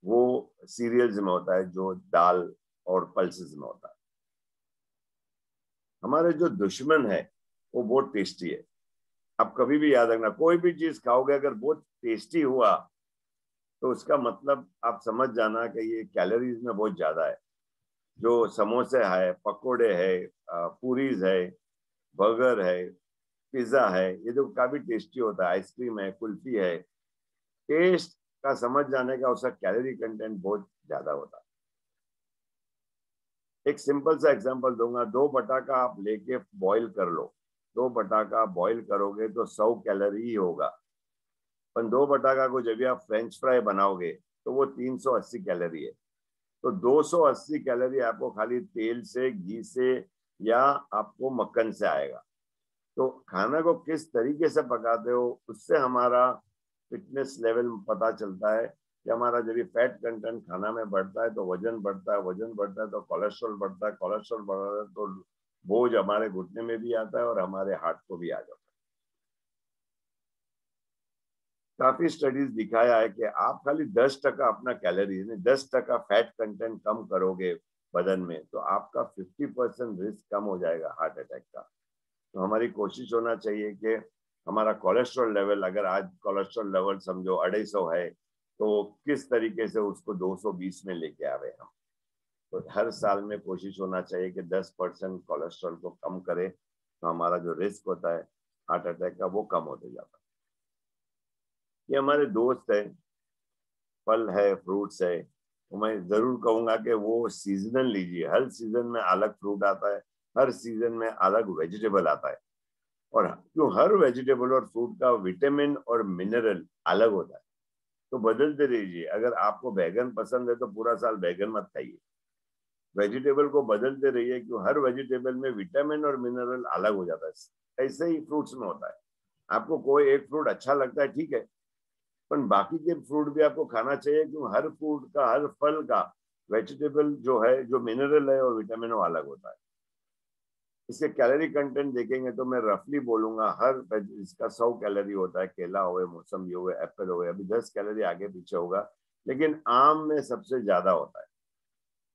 वो सीरियल्स में होता है, जो दाल और पल्सेस में होता है। हमारे जो दुश्मन है वो बहुत टेस्टी है। आप कभी भी याद रखना, कोई भी चीज खाओगे अगर बहुत टेस्टी हुआ तो उसका मतलब आप समझ जाना कि ये कैलोरीज में बहुत ज्यादा है। जो समोसे है, पकोड़े है, पूरीज है, बर्गर है, पिज्जा है, ये जो काफी टेस्टी होता है, आइसक्रीम है, कुल्फी है, टेस्ट का समझ जाने का उसका कैलोरी कंटेंट बहुत ज्यादा होता है। एक सिंपल सा एग्जांपल दूंगा। 2 बटाका आप लेके बॉईल कर लो, 2 बटाका बॉईल करोगे तो 100 कैलोरी ही होगा। पर 2 बटाका को जब आप फ्रेंच फ्राई बनाओगे तो वो 380 कैलोरी है। तो 280 कैलोरी आपको खाली तेल से, घी से, या आपको मक्खन से आएगा। तो खाना को किस तरीके से पकाते हो उससे हमारा फिटनेस लेवल पता चलता है। कि हमारा जब भी फैट कंटेंट खाना में बढ़ता है तो वजन बढ़ता है, वजन बढ़ता है तो कोलेस्ट्रॉल बढ़ता है, कोलेस्ट्रॉल बढ़ता है तो बोझ हमारे घुटने में भी आता है और हमारे हार्ट को भी आ जाता है। काफी स्टडीज दिखाया है कि आप खाली 10% अपना कैलोरीज 10% फैट कंटेंट कम करोगे बदन में तो आपका 50% रिस्क कम हो जाएगा हार्ट अटैक का। तो हमारी कोशिश होना चाहिए कि हमारा कोलेस्ट्रॉल लेवल, अगर आज कोलेस्ट्रॉल लेवल समझो 250 है तो किस तरीके से उसको 220 में लेके आवे हम। तो हर साल में कोशिश होना चाहिए कि 10% कोलेस्ट्रॉल को कम करें तो हमारा जो रिस्क होता है हार्ट अटैक का वो कम होते जाता है। ये हमारे दोस्त है, फल है, फ्रूट्स है, तो मैं जरूर कहूंगा कि वो सीजनल लीजिए। हर सीजन में अलग फ्रूट आता है, हर सीजन में अलग वेजिटेबल आता है, और क्यों हर वेजिटेबल और फ्रूट का विटामिन और मिनरल अलग होता है, तो बदलते रहिए। अगर आपको बैगन पसंद है तो पूरा साल बैगन मत खाइए, वेजिटेबल को बदलते रहिए, क्यों हर वेजिटेबल में विटामिन और मिनरल अलग हो जाता है। ऐसे ही फ्रूट्स में होता है, आपको कोई एक फ्रूट अच्छा लगता है ठीक है, पर बाकी के फ्रूट भी आपको खाना चाहिए, क्यों हर फ्रूट का, हर फल का वेजिटेबल जो है, जो मिनरल है और विटामिन वो अलग होता है। इसके कैलोरी कंटेंट देखेंगे तो मैं रफली बोलूंगा हर इसका 100 कैलोरी होता है। केला हुए, मौसमी हुए, एप्पल हुए, अभी 10 कैलोरी आगे पीछे होगा, लेकिन आम में सबसे ज्यादा होता है।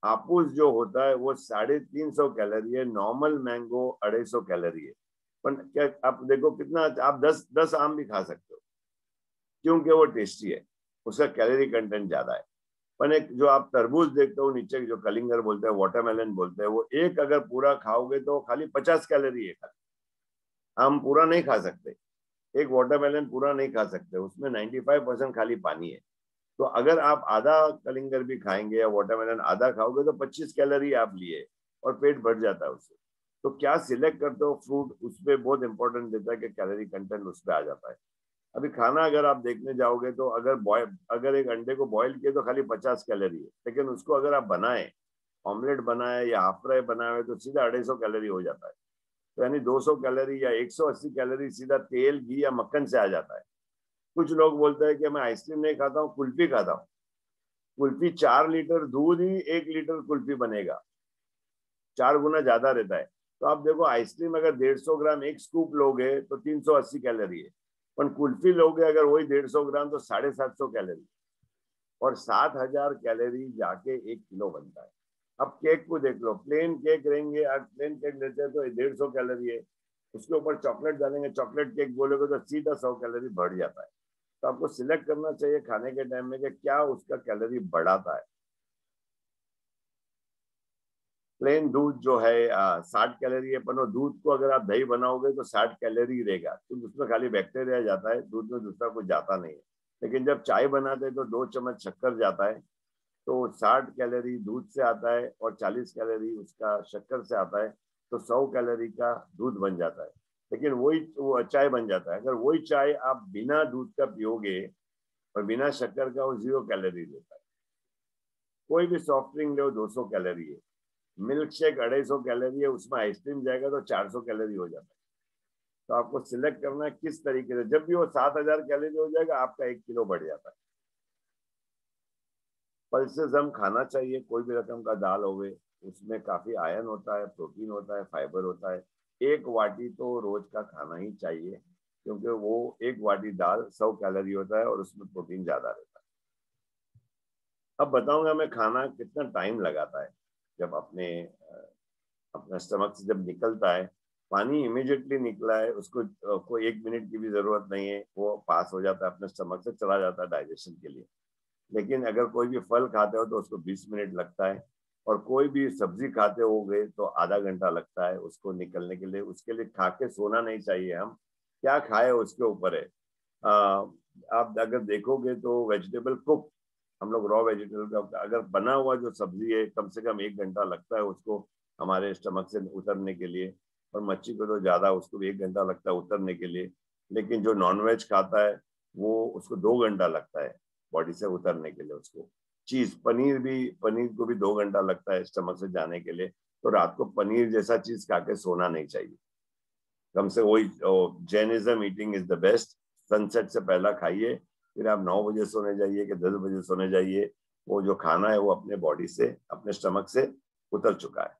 हापुस जो होता है वो 350 कैलोरी है, नॉर्मल मैंगो 250 कैलोरी है। पर क्या आप देखो कितना, आप 10 आम भी खा सकते हो क्योंकि वो टेस्टी है, उसका कैलोरी कंटेंट ज्यादा है। पर एक जो आप तरबूज देखते हो नीचे, जो कलिंगर बोलते हैं, वाटरमेलन बोलते हैं, वो एक अगर पूरा खाओगे तो खाली 50 कैलोरी है। खाली हम पूरा नहीं खा सकते, एक वाटरमेलन पूरा नहीं खा सकते, उसमें 95% खाली पानी है। तो अगर आप आधा कलिंगर भी खाएंगे या वाटरमेलन आधा खाओगे तो 25 कैलोरी आप लिए और पेट भर जाता है उससे। तो क्या सिलेक्ट करते हो फ्रूट, उसपे बहुत इंपॉर्टेंट देता है कि कैलोरी कंटेंट उसपे आ जाता है। अभी खाना अगर आप देखने जाओगे तो अगर एक अंडे को बॉईल किए तो खाली 50 कैलोरी है, लेकिन उसको अगर आप बनाए, ऑमलेट बनाए या हाफ फ्राई बनाए तो सीधा 250 कैलोरी हो जाता है। तो यानी 200 कैलोरी या 180 कैलोरी सीधा तेल, घी या मक्खन से आ जाता है। कुछ लोग बोलते हैं कि मैं आइसक्रीम नहीं खाता हूँ, कुल्फी खाता हूँ। कुल्फी 4 लीटर दूध ही 1 लीटर कुल्फी बनेगा, 4 गुना ज्यादा रहता है। तो आप देखो आइसक्रीम अगर 150 ग्राम एक स्कूप लोगे तो 380 कैलोरी है, पर कुल्फी लोगे अगर वही 150 ग्राम तो 750 कैलोरी, और 7000 कैलोरी जाके 1 किलो बनता है। अब केक को देख लो, प्लेन केक रहेंगे, आज प्लेन केक लेते हैं तो 150 कैलोरी है, उसके ऊपर चॉकलेट डालेंगे, चॉकलेट केक बोलोगे तो सीधा 100 कैलोरी बढ़ जाता है। तो आपको सिलेक्ट करना चाहिए खाने के टाइम में कि क्या उसका कैलोरी बढ़ाता है। प्लेन दूध जो है 60 कैलोरी है, पर दूध को अगर आप दही बनाओगे तो 60 कैलोरी रहेगा, क्योंकि उसमें खाली बैक्टीरिया जाता है, दूध में दूसरा कुछ जाता नहीं है। लेकिन जब चाय बनाते हैं तो 2 चम्मच शक्कर जाता है, तो 60 कैलोरी दूध से आता है और 40 कैलोरी उसका शक्कर से आता है, तो 100 कैलोरी का दूध बन जाता है। लेकिन वही वो चाय बन जाता है। अगर वही चाय आप बिना दूध का पियोगे और बिना शक्कर का, वो 0 कैलोरी देता है। कोई भी सॉफ्ट ड्रिंक लो 200 कैलोरी है, मिल्क शेक 250 कैलोरी है, उसमें आइसक्रीम जाएगा तो 400 कैलोरी हो जाता है। तो आपको सिलेक्ट करना है किस तरीके से, जब भी वो 7000 कैलोरी हो जाएगा आपका 1 किलो बढ़ जाता है। पल्सेस हम खाना चाहिए, कोई भी रकम का दाल होवे, उसमें काफी आयरन होता है, प्रोटीन होता है, फाइबर होता है। 1 वाटी तो रोज का खाना ही चाहिए, क्योंकि वो 1 वाटी दाल 100 कैलोरी होता है और उसमें प्रोटीन ज्यादा रहता है। अब बताऊंगा मैं खाना कितना टाइम लगाता है। जब अपना स्टमक से जब निकलता है, पानी इमीडिएटली निकला है, उसको कोई 1 मिनट की भी जरूरत नहीं है, वो पास हो जाता है अपने स्टमक से, चला जाता है डाइजेशन के लिए। लेकिन अगर कोई भी फल खाते हो तो उसको 20 मिनट लगता है, और कोई भी सब्जी खाते हो गए तो आधा घंटा लगता है उसको निकलने के लिए। उसके लिए खा के सोना नहीं चाहिए, हम क्या खाए उसके ऊपर है। आप अगर देखोगे तो वेजिटेबल कुक, हम लोग रॉ वेजिटेबल का अगर बना हुआ जो सब्जी है, कम से कम 1 घंटा लगता है उसको हमारे स्टमक से उतरने के लिए, और मच्छी को तो ज्यादा, उसको भी 1 घंटा लगता है उतरने के लिए। लेकिन जो नॉनवेज खाता है वो उसको 2 घंटा लगता है बॉडी से उतरने के लिए। उसको चीज, पनीर को भी 2 घंटा लगता है स्टमक से जाने के लिए। तो रात को पनीर जैसा चीज खा के सोना नहीं चाहिए। कम से वही Jainism eating is the best, sunset से पहला खाइए, फिर आप 9 बजे सोने जाइए कि 10 बजे सोने जाइए, वो जो खाना है वो अपने बॉडी से, अपने स्टमक से उतर चुका है।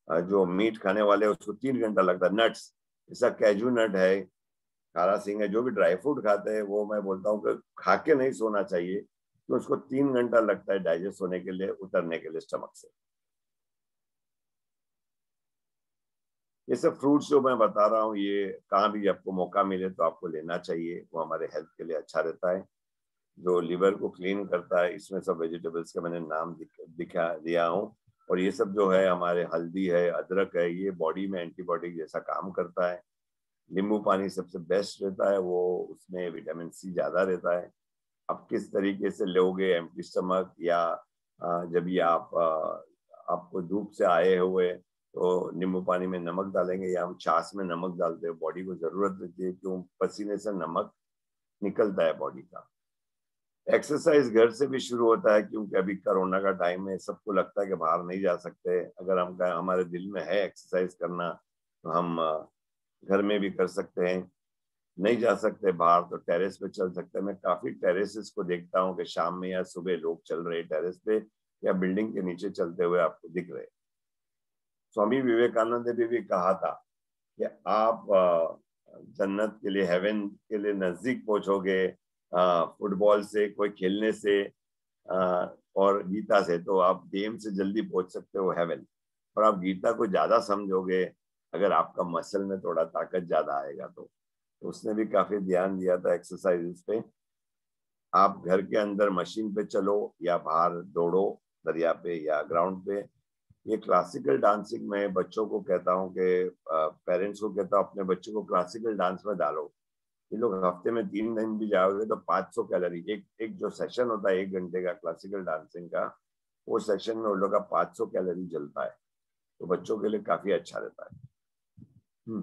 जो मीट खाने वाले उसको 3 घंटा लगता है। नट्स, जैसा कैजू नट है, खारा सिंह है, जो भी ड्राई फ्रूट खाते हैं, वो मैं बोलता हूँ कि खा के नहीं सोना चाहिए, तो उसको 3 घंटा लगता है डाइजेस्ट होने के लिए, उतरने के लिए स्टमक से। ये सब फ्रूट्स जो मैं बता रहा हूँ, ये कहाँ भी आपको मौका मिले तो आपको लेना चाहिए, वो हमारे हेल्थ के लिए अच्छा रहता है। जो लिवर को क्लीन करता है, इसमें सब वेजिटेबल्स के मैंने नाम दिखा दिया हूँ। और ये सब जो है, हमारे हल्दी है, अदरक है, ये बॉडी में एंटीबायोटिक जैसा काम करता है। नींबू पानी सबसे बेस्ट रहता है, वो उसमें विटामिन सी ज्यादा रहता है। आप किस तरीके से लोगे एम्प्टी स्टमक, या जब भी आपको धूप से आए हुए तो नींबू पानी में नमक डालेंगे, या हम छाछ में नमक डालते हैं, बॉडी को जरूरत रहती है, क्यों पसीने से नमक निकलता है बॉडी का। एक्सरसाइज घर से भी शुरू होता है, क्योंकि अभी कोरोना का टाइम है, सबको लगता है कि बाहर नहीं जा सकते। अगर हमारे दिल में है एक्सरसाइज करना, तो हम घर में भी कर सकते हैं। नहीं जा सकते बाहर तो टेरेस पे चल सकते हैं। मैं काफी टेरेसेस को देखता हूँ कि शाम में या सुबह लोग चल रहे टेरेस पे, या बिल्डिंग के नीचे चलते हुए आपको दिख रहे। स्वामी विवेकानंद ने भी कहा था कि आप जन्नत के लिए, हेवन के लिए नजदीक पहुंचोगे फुटबॉल से, कोई खेलने से और गीता से, तो आप गेम से जल्दी पहुंच सकते हो हेवन। और आप गीता को ज्यादा समझोगे अगर आपका मसल में थोड़ा ताकत ज्यादा आएगा तो उसने भी काफी ध्यान दिया था एक्सरसाइजेस पे। आप घर के अंदर मशीन पे चलो या बाहर दौड़ो, दरिया पे या ग्राउंड पे। ये क्लासिकल डांसिंग में बच्चों को कहता हूँ कि पेरेंट्स को कहता हूँ अपने बच्चों को क्लासिकल डांस में डालो। ये लोग हफ्ते में 3 दिन भी जाओगे तो 500 कैलोरी, एक जो सेशन होता है 1 घंटे का क्लासिकल डांसिंग का, वो सेशन में उन लोग का 500 कैलोरी जलता है। तो बच्चों के लिए काफी अच्छा रहता है।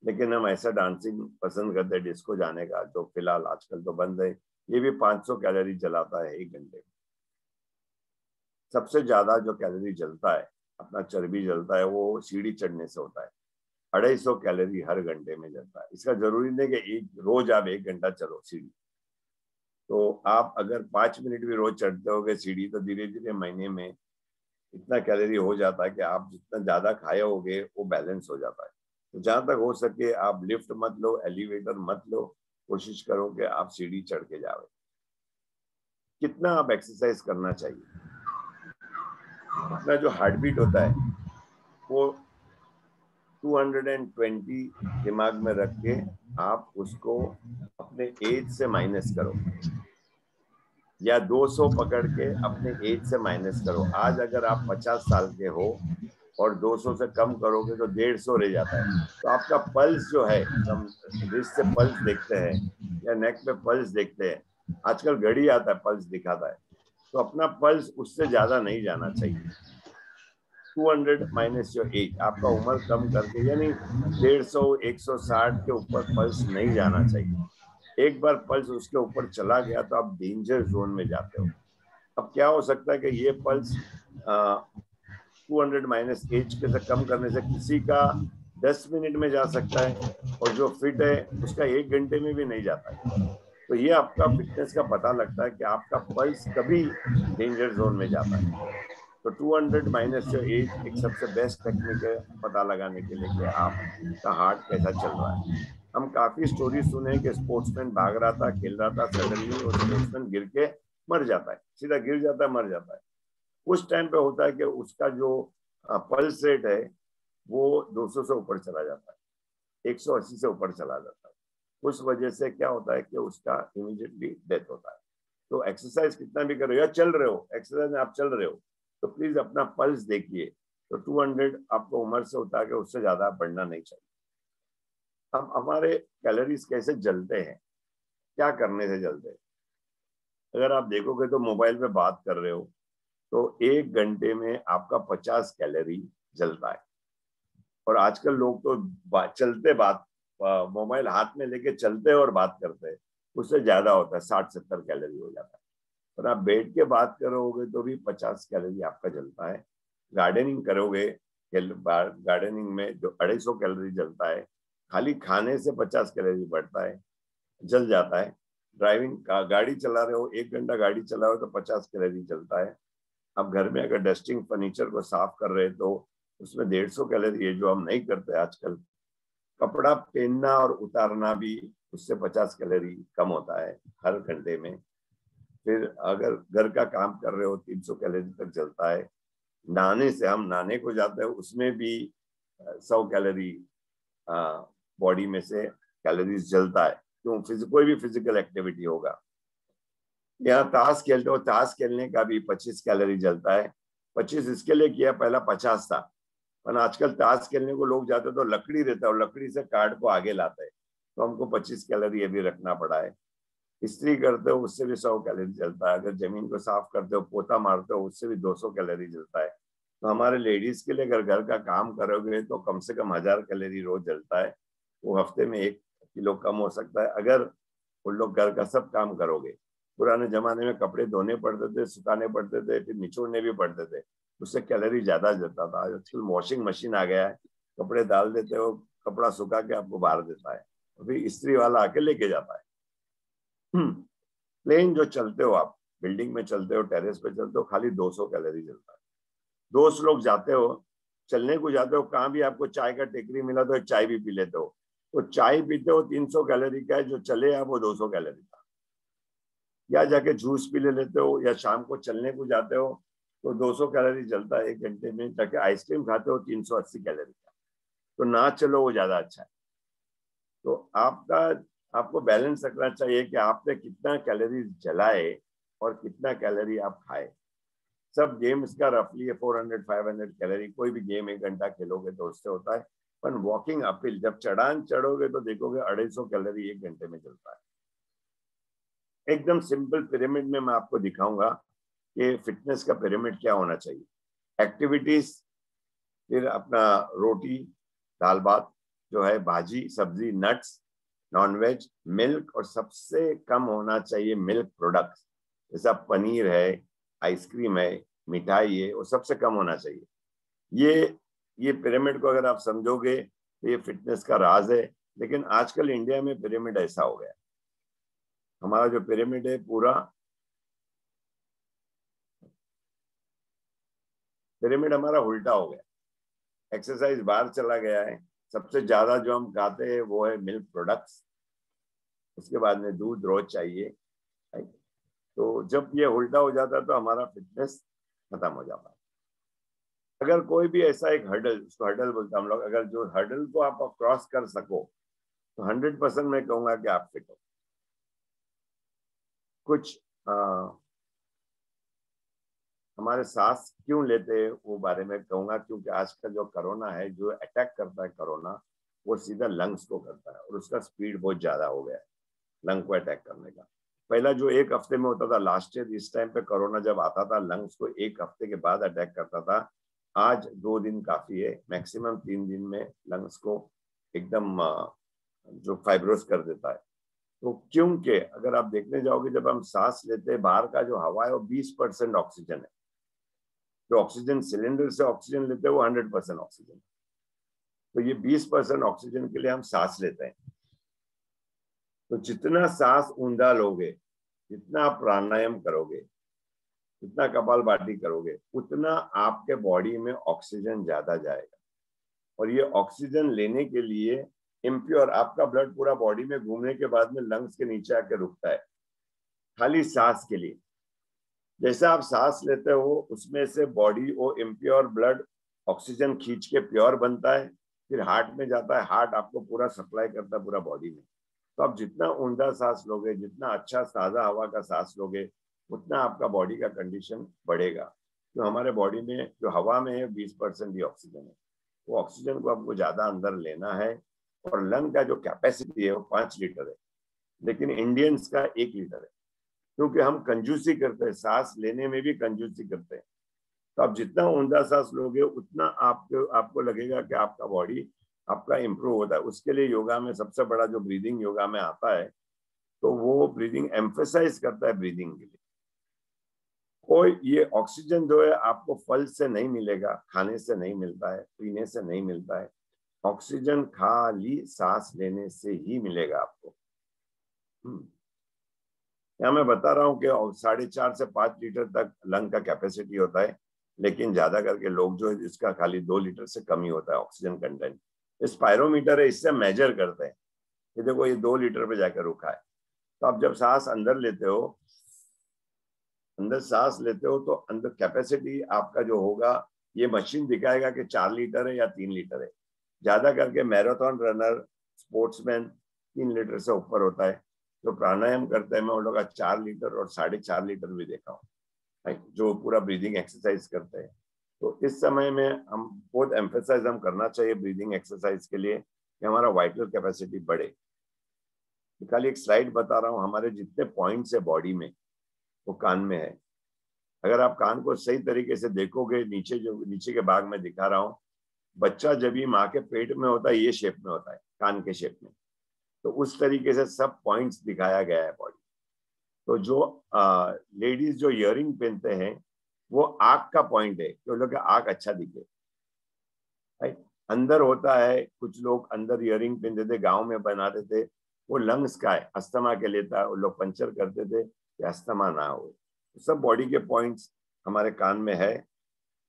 लेकिन हम ऐसा डांसिंग पसंद करते हैं डिस्को जाने का, जो फिलहाल आजकल तो बंद है। ये भी 500 कैलोरी जलाता है 1 घंटे में। सबसे ज्यादा जो कैलोरी जलता है, अपना चर्बी जलता है, वो सीढ़ी चढ़ने से होता है। 250 कैलोरी हर घंटे में जलता है। इसका जरूरी नहीं कि रोज आप 1 घंटा चलो सीढ़ी। तो आप अगर 5 मिनट भी रोज चढ़ते होगे सीढ़ी, तो धीरे धीरे महीने में इतना कैलोरी हो जाता है कि आप जितना ज्यादा खाए होगे वो बैलेंस हो जाता है। तो जहां तक हो सके आप लिफ्ट मत लो, एलिवेटर मत लो, कोशिश करो कि आप सीढ़ी चढ़ के जाओ। कितना आप एक्सरसाइज करना चाहिए, अपना जो हार्ट बीट होता है वो 220 दिमाग में रख के आप उसको अपने एज से माइनस करो, या 200 पकड़ के अपने एज से माइनस करो। आज अगर आप 50 साल के हो और 200 से कम करोगे तो 150 रह जाता है। तो आपका पल्स जो है, हम रिस्ट से पल्स देखते हैं या नेक पे पल्स देखते हैं, आजकल घड़ी आता है पल्स दिखाता है, तो अपना पल्स उससे ज्यादा नहीं जाना चाहिए। 200 माइनस योर एज, आपका उम्र कम करके, यानी 150 160 के ऊपर पल्स नहीं जाना चाहिए। एक बार पल्स उसके ऊपर चला गया तो आप डेंजर जोन में जाते हो। अब क्या हो सकता है कि ये पल्स 200 माइनस एज के से कम करने से किसी का 10 मिनट में जा सकता है, और जो फिट है उसका 1 घंटे में भी नहीं जाता है। तो ये आपका फिटनेस का पता लगता है कि आपका पल्स कभी डेंजर जोन में जाता है। तो 200 माइनस जो एज एक सबसे बेस्ट टेक्निक है पता लगाने के लिए कि आपका हार्ट कैसा चल रहा है। हम काफी स्टोरी सुने कि स्पोर्ट्समैन भाग रहा था, खेल रहा था, सडनली वो स्पोर्ट्समैन गिर के मर जाता है, सीधा गिर जाता है, मर जाता है। उस टाइम पे होता है कि उसका जो पल्स रेट है वो 200 से ऊपर चला जाता है, 180 से ऊपर चला जाता है। उस वजह से क्या होता है कि उसका इमीडिएटली डेथ होता है। तो एक्सरसाइज कितना भी कर रहे हो या चल रहे हो, एक्सरसाइज में आप चल रहे हो, तो प्लीज अपना पल्स देखिए। तो 200 आपको उम्र से होता है कि उससे ज्यादा बढ़ना नहीं चाहिए। हम हमारे कैलोरीज कैसे जलते हैं, क्या करने से जलते हैं? अगर आप देखोगे तो मोबाइल पे बात कर रहे हो तो 1 घंटे में आपका 50 कैलोरी जलता है। और आजकल लोग तो चलते बात, मोबाइल हाथ में लेके चलते हैं और बात करते हैं, उससे ज्यादा होता है, 60-70 कैलोरी हो जाता है। और आप बैठ के बात करोगे तो भी 50 कैलोरी आपका जलता है। गार्डनिंग करोगे, गार्डनिंग में जो 250 कैलोरी जलता है, खाली खाने से 50 कैलोरी बढ़ता है, जल जाता है। ड्राइविंग गाड़ी चला रहे हो, 1 घंटा गाड़ी चलाओ तो 50 कैलोरी जलता है। अब घर में अगर डस्टिंग फर्नीचर को साफ कर रहे तो उसमें 150 कैलोरी है, जो हम नहीं करते आजकल। कपड़ा पहनना और उतारना भी उससे 50 कैलोरी कम होता है हर घंटे में। फिर अगर घर का काम कर रहे हो 300 कैलोरी तक जलता है। नहाने से, हम नहाने को जाते हैं, उसमें भी 100 कैलोरी बॉडी में से कैलोरीज जलता है। क्यों? कोई भी फिजिकल एक्टिविटी होगा। यहाँ ताश खेलते हो, ताश खेलने का भी 25 कैलोरी जलता है। 25 इसके लिए किया, पहला 50 था, पर आजकल ताश खेलने को लोग जाते तो लकड़ी रहता है और लकड़ी से कार्ड को आगे लाते हैं, तो हमको 25 कैलोरी अभी रखना पड़ा है। इस्त्री करते हो उससे भी 100 कैलोरी जलता है। अगर जमीन को साफ करते हो, पोता मारते हो, उससे भी 200 कैलोरी जलता है। तो हमारे लेडीज के लिए अगर घर का काम करोगे तो कम से कम 1000 कैलोरी रोज जलता है। वो हफ्ते में 1 किलो कम हो सकता है अगर उन लोग घर का सब काम करोगे। पुराने जमाने में कपड़े धोने पड़ते थे, सुखाने पड़ते थे, फिर निचोड़ने भी पड़ते थे, उससे कैलोरी ज्यादा जलता था। आजकल वॉशिंग मशीन आ गया है, कपड़े डाल देते हो, कपड़ा सुखा के आपको बाहर देता है, फिर इस्त्री वाला आके लेके जाता है। प्लेन जो चलते हो आप, बिल्डिंग में चलते हो, टेरेस पे चलते हो, खाली 200 कैलोरी जलता है। दोस्त लोग जाते हो, चलने को जाते हो, कहाँ भी आपको चाय का टेकरी मिला तो चाय भी पी लेते हो, तो चाय पीते हो 300 कैलोरी का है, जो चले आप वो 200 कैलोरी का। या जाके जूस पी लेते हो, या शाम को चलने को जाते हो तो 200 कैलोरी जलता है 1 घंटे में। जाके आइसक्रीम खाते हो 380 कैलोरी का। तो ना चलो, वो ज्यादा अच्छा है। तो आपको बैलेंस रखना चाहिए कि आपने कितना कैलोरी जलाए और कितना कैलोरी आप खाए। सब गेम्स का रफली 400-500 कैलोरी, कोई भी गेम 1 घंटा खेलोगे तो उससे होता है। पर वॉकिंग अपहिल जब चढ़ान चढ़ोगे तो देखोगे 250 कैलोरी 1 घंटे में चलता है। एकदम सिंपल पिरामिड में मैं आपको दिखाऊंगा कि फिटनेस का पिरामिड क्या होना चाहिए। एक्टिविटीज, फिर अपना रोटी, दाल भात जो है, भाजी सब्जी, नट्स, नॉनवेज, मिल्क, और सबसे कम होना चाहिए मिल्क प्रोडक्ट्स, जैसा पनीर है, आइसक्रीम है, मिठाई है, वो सबसे कम होना चाहिए। ये पिरामिड को अगर आप समझोगे तो ये फिटनेस का राज है। लेकिन आजकल इंडिया में पिरामिड ऐसा हो गया, हमारा जो पिरामिड है पूरा पिरामिड हमारा उल्टा हो गया। एक्सरसाइज बाहर चला गया है। सबसे ज्यादा जो हम खाते हैं वो है मिल्क प्रोडक्ट्स, उसके बाद में दूध रोज चाहिए। तो जब ये उल्टा हो जाता है तो हमारा फिटनेस खत्म हो जाता है। अगर कोई भी ऐसा एक हर्डल, उसको हर्डल बोलते हैं हम लोग, अगर जो हर्डल को आप क्रॉस कर सको तो 100% मैं कहूंगा कि आप फिट हो। कुछ हमारे सांस क्यों लेते हैं वो बारे में कहूंगा, क्योंकि आज का जो कोरोना है, जो अटैक करता है कोरोना, वो सीधा लंग्स को करता है और उसका स्पीड बहुत ज्यादा हो गया है लंग को अटैक करने का। पहला जो 1 हफ्ते में होता था लास्ट ईयर, इस टाइम पे कोरोना जब आता था लंग्स को 1 हफ्ते के बाद अटैक करता था। आज 2 दिन काफी है, मैक्सिमम 3 दिन में लंग्स को एकदम जो फाइब्रोस कर देता है। तो क्योंकि अगर आप देखने जाओगे, जब हम सांस लेते हैं, बाहर का जो हवा है वो 20% ऑक्सीजन है। जो ऑक्सीजन सिलेंडर से ऑक्सीजन लेते हैं वो 100% ऑक्सीजन। तो ये 20% ऑक्सीजन के लिए हम सांस लेते हैं। तो जितना सांस ऊंधा लोगे, जितना आप प्राणायाम करोगे, जितना कपालभाति करोगे, उतना आपके बॉडी में ऑक्सीजन ज्यादा जाएगा। और ये ऑक्सीजन लेने के लिए इम्प्योर, आपका ब्लड पूरा बॉडी में घूमने के बाद में लंग्स के नीचे आके रुकता है खाली सांस के लिए। जैसे आप सांस लेते हो उसमें से बॉडी वो इम्प्योर ब्लड ऑक्सीजन खींच के प्योर बनता है, फिर हार्ट में जाता है, हार्ट आपको पूरा सप्लाई करता है पूरा बॉडी में। तो आप जितना ऊंधा सांस लोगे, जितना अच्छा ताजा हवा का सांस लोगे, उतना आपका बॉडी का कंडीशन बढ़ेगा। तो हमारे बॉडी में जो हवा में है 20% ही ऑक्सीजन है। वो ऑक्सीजन को आपको ज्यादा अंदर लेना है। और लंग का जो कैपेसिटी है वो 5 लीटर है, लेकिन इंडियंस का 1 लीटर है, क्योंकि हम कंजूसी करते हैं, सांस लेने में भी कंजूसी करते हैं। तो आप जितना ऊंधा सांस लोगे उतना आपको लगेगा कि आपका बॉडी आपका इंप्रूव होता है। उसके लिए योगा में सबसे बड़ा जो ब्रीदिंग योगा में आता है, तो वो ब्रीदिंग एम्फेसाइज करता है ब्रीदिंग के लिए। कोई ये ऑक्सीजन जो है आपको फल से नहीं मिलेगा, खाने से नहीं मिलता है, पीने से नहीं मिलता है। ऑक्सीजन खाली सांस लेने से ही मिलेगा आपको। यहाँ मैं बता रहा हूँ कि 4.5 से 5 लीटर तक लंग का कैपेसिटी होता है। लेकिन ज्यादा करके लोग जो है इसका खाली 2 लीटर से कम ही होता है ऑक्सीजन कंटेंट। स्पायरोमीटर है, इससे मेजर करते हैं कि देखो ये 2 लीटर पे जाकर रुका है। तो आप जब सांस अंदर लेते हो, अंदर सांस लेते हो तो अंदर कैपेसिटी आपका जो होगा ये मशीन दिखाएगा कि 4 लीटर है या 3 लीटर है। ज्यादा करके मैराथन रनर, स्पोर्ट्समैन 3 लीटर से ऊपर होता है। जो प्राणायाम करते हैं मैं उन लोगों का 4 लीटर और 4.5 लीटर भी देखा हूँ, जो पूरा ब्रीदिंग एक्सरसाइज करते हैं। तो इस समय में हम बहुत एम्फेसाइज हम करना चाहिए ब्रीदिंग एक्सरसाइज के लिए कि हमारा वाइटल कैपेसिटी बढ़े। खाली एक स्लाइड बता रहा हूँ, हमारे जितने पॉइंट्स है बॉडी में वो कान में है। अगर आप कान को सही तरीके से देखोगे, नीचे जो नीचे के भाग में दिखा रहा हूँ, बच्चा जब भी माँ के पेट में होता है ये शेप में होता है, कान के शेप में। तो उस तरीके से सब पॉइंट्स दिखाया गया है बॉडी। तो जो लेडीज जो इयरिंग पहनते हैं वो आंख का पॉइंट है कि उन लोग का आंख अच्छा दिखे, राइट। अंदर होता है, कुछ लोग अंदर इयरिंग पहनते थे, गांव में बनाते थे, वो लंग्स का है, अस्थमा के लिए था, वो लोग पंचर करते थे कि अस्थमा ना हो। सब बॉडी के पॉइंट्स हमारे कान में है।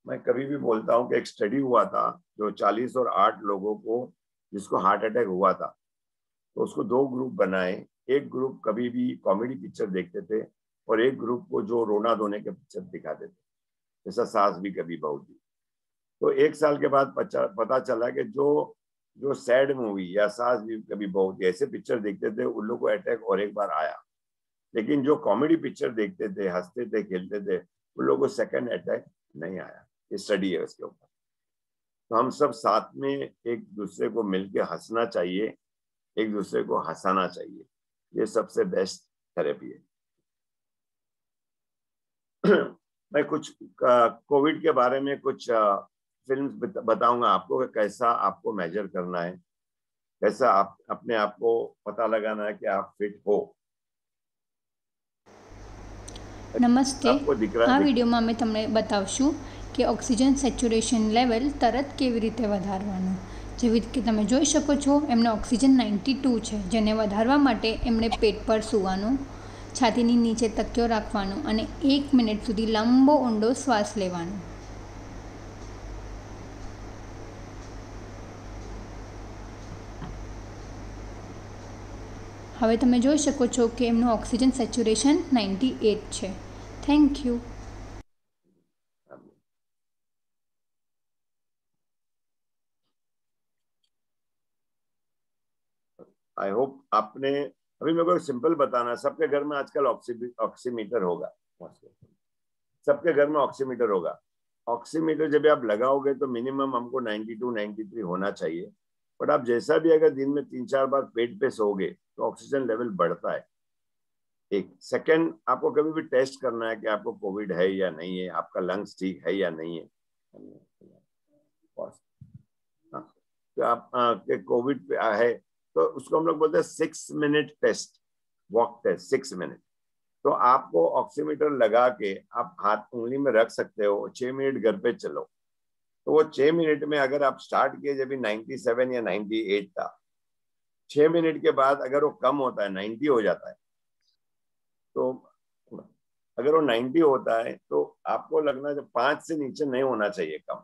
मैं कभी भी बोलता हूँ कि एक स्टडी हुआ था जो 40 और 8 लोगों को जिसको हार्ट अटैक हुआ था, तो उसको 2 ग्रुप बनाए। एक ग्रुप कभी भी कॉमेडी पिक्चर देखते थे और एक ग्रुप को जो रोना धोने के पिक्चर दिखाते थे, जैसा सास भी कभी बहू थी। तो 1 साल के बाद पता चला कि जो सैड मूवी या सास भी कभी बहू थी ऐसे पिक्चर देखते थे, उन लोगों को अटैक और एक बार आया। लेकिन जो कॉमेडी पिक्चर देखते थे, हंसते थे, खेलते थे, उन लोगों को सेकंड अटैक नहीं आया। ये स्टडी है उसके ऊपर। तो हम सब साथ में एक दूसरे को मिलके हंसना चाहिए, एक दूसरे को हंसाना चाहिए, ये सबसे बेस्ट थेरेपी है। मैं कुछ कोविड के बारे में कुछ फिल्म्स बताऊंगा आपको कि कैसा आपको मेजर करना है, कैसा आप अपने आप को पता लगाना है कि आप फिट हो। નમસ્તે, आपको दिख रहा આ है? વિડીયોમાં અમે તમને બતાવશું કે ઓક્સિજન સેચ્યુરેશન લેવલ તરત કેવી રીતે વધારવાનું। જેવી રીતે તમે જોઈ શકો છો એમને ઓક્સિજન 92 છે, જેને વધારવા માટે એમણે પેટ પર સૂવાનું, છાતીની નીચે તકિયો રાખવાનો અને 1 મિનિટ સુધી લાંબો ઊંડો શ્વાસ લેવાનો। હવે તમે જોઈ શકો છો કે એમનું ઓક્સિજન સેચ્યુરેશન 98 છે। Thank you. आई होप आपने अभी मेरे को सिंपल बताना, सबके घर में आजकल ऑक्सीमीटर होगा, सबके घर में ऑक्सीमीटर होगा। ऑक्सीमीटर जब आप लगाओगे तो मिनिमम हमको 92 93 होना चाहिए। बट आप जैसा भी अगर दिन में 3-4 बार पेट पे सोओगे तो ऑक्सीजन लेवल बढ़ता है। एक सेकंड, आपको कभी भी टेस्ट करना है कि आपको कोविड है या नहीं है, आपका लंग्स ठीक है या नहीं है। तो आप कोविड पे है तो उसको हम लोग बोलते हैं 6 minute test, walk test 6 minute. तो आपको ऑक्सीमीटर लगा के आप हाथ उंगली में रख सकते हो, 6 मिनट घर पे चलो। तो वो 6 मिनट में अगर आप स्टार्ट किए जब 97 या 98 था, 6 मिनट के बाद अगर वो कम होता है 90 हो जाता है, तो अगर वो 90 होता है तो आपको लगना जब 5 से नीचे नहीं होना चाहिए कम,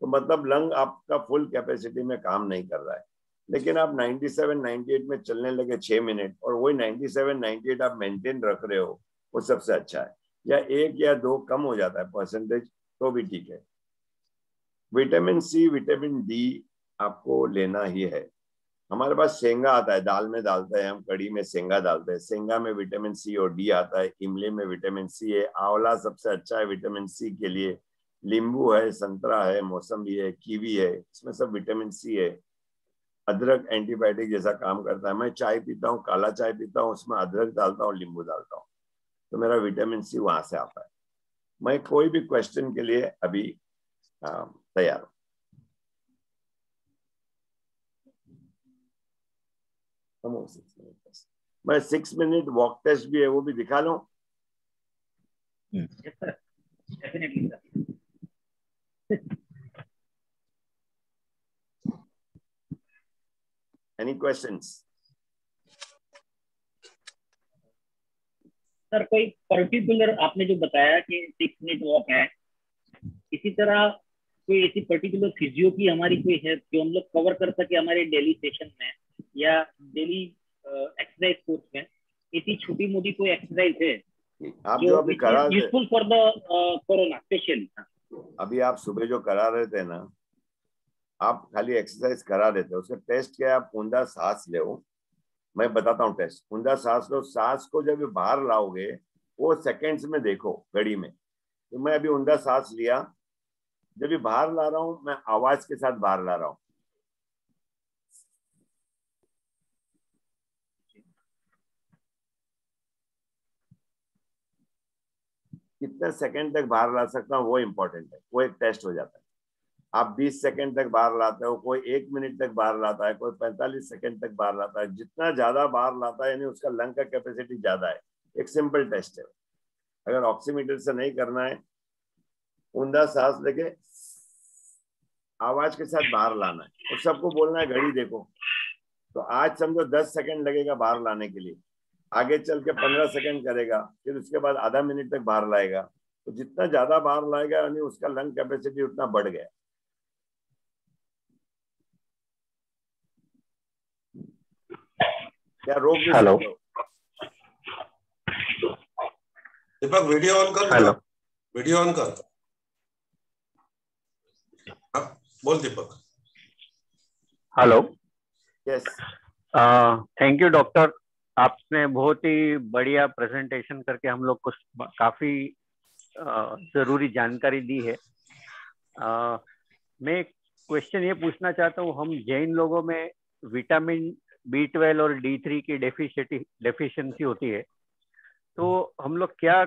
तो मतलब लंग आपका फुल कैपेसिटी में काम नहीं कर रहा है। लेकिन आप 97 98 में चलने लगे 6 मिनट और वही 97 98 आप मेंटेन रख रहे हो, वो सबसे अच्छा है। या 1 या 2 कम हो जाता है परसेंटेज तो भी ठीक है। विटामिन सी, विटामिन डी आपको लेना ही है। हमारे पास सेंगा आता है, दाल में डालते हैं हम, कड़ी में सेंगा डालते हैं। सेंगा में विटामिन सी और डी आता है, इमली में विटामिन सी है, आंवला सबसे अच्छा है विटामिन सी के लिए, नींबू है, संतरा है, मौसम्बी है, कीवी है, इसमें सब विटामिन सी है। अदरक एंटीबायोटिक जैसा काम करता है। मैं चाय पीता हूँ, काला चाय पीता हूँ, उसमें अदरक डालता हूँ, नींबू डालता हूँ, तो मेरा विटामिन सी वहां से आता है। मैं कोई भी क्वेश्चन के लिए अभी तैयार हूँ। मैं 6 मिनट वॉक टेस्ट भी है वो भी दिखा लूं। Any questions? सर कोई पर्टिकुलर आपने जो बताया कि 6 मिनट वॉक है, इसी तरह कोई ऐसी पर्टिकुलर फिजियो की हमारी कोई है जो हम लोग कवर कर सके हमारे डेली सेशन में या डेली एक्सरसाइज कोर्स में, ऐसी छोटी मोटी कोई एक्सरसाइज है आप जो अभी करा रहे useful for the corona specially? अभी आप सुबह जो करा रहे थे ना, आप खाली एक्सरसाइज करा रहे थे, उसका टेस्ट क्या है? आप ऊंधा सांस लो, मैं बताता हूँ टेस्ट। ऊंधा सांस लो, सांस को जब बाहर लाओगे वो सेकंड्स में देखो घड़ी में। तो मैं अभी ऊंधा सांस लिया, जब भी बाहर ला रहा हूं मैं आवाज के साथ बाहर ला रहा हूं। कितने सेकंड तक बाहर ला सकता हूं वो इंपॉर्टेंट है, वो एक टेस्ट हो जाता है। आप 20 सेकंड तक बाहर लाते हो, कोई 1 मिनट तक बाहर लाता है, कोई 45 सेकंड तक बाहर लाता है। जितना ज्यादा बाहर लाता है यानी उसका लंग का कैपेसिटी ज्यादा है। एक सिंपल टेस्ट है, अगर ऑक्सीमीटर से नहीं करना है, ऊंधा सांस लेके आवाज के साथ बाहर लाना है और सबको बोलना है घड़ी देखो। तो आज समझो 10 सेकंड लगेगा बाहर लाने के लिए, आगे चल के 15 सेकंड करेगा, फिर उसके बाद आधा मिनट तक बाहर लाएगा। तो जितना ज्यादा बाहर लाएगा यानी उसका लंग कैपेसिटी उतना बढ़ गया। क्या रोक भी हेलो दीपक, वीडियो ऑन कर। हेलो, वीडियो ऑन कर। बोल Deepak. Hello. Yes, thank you doctor, आपने बहुत ही बढ़िया प्रेजेंटेशन करके हम लोग को काफी जरूरी जानकारी दी है। मैं क्वेश्चन ये पूछना चाहता हूँ, हम जैन लोगों में विटामिन B12 और D3 की डेफिशिएंसी होती है, तो हम लोग क्या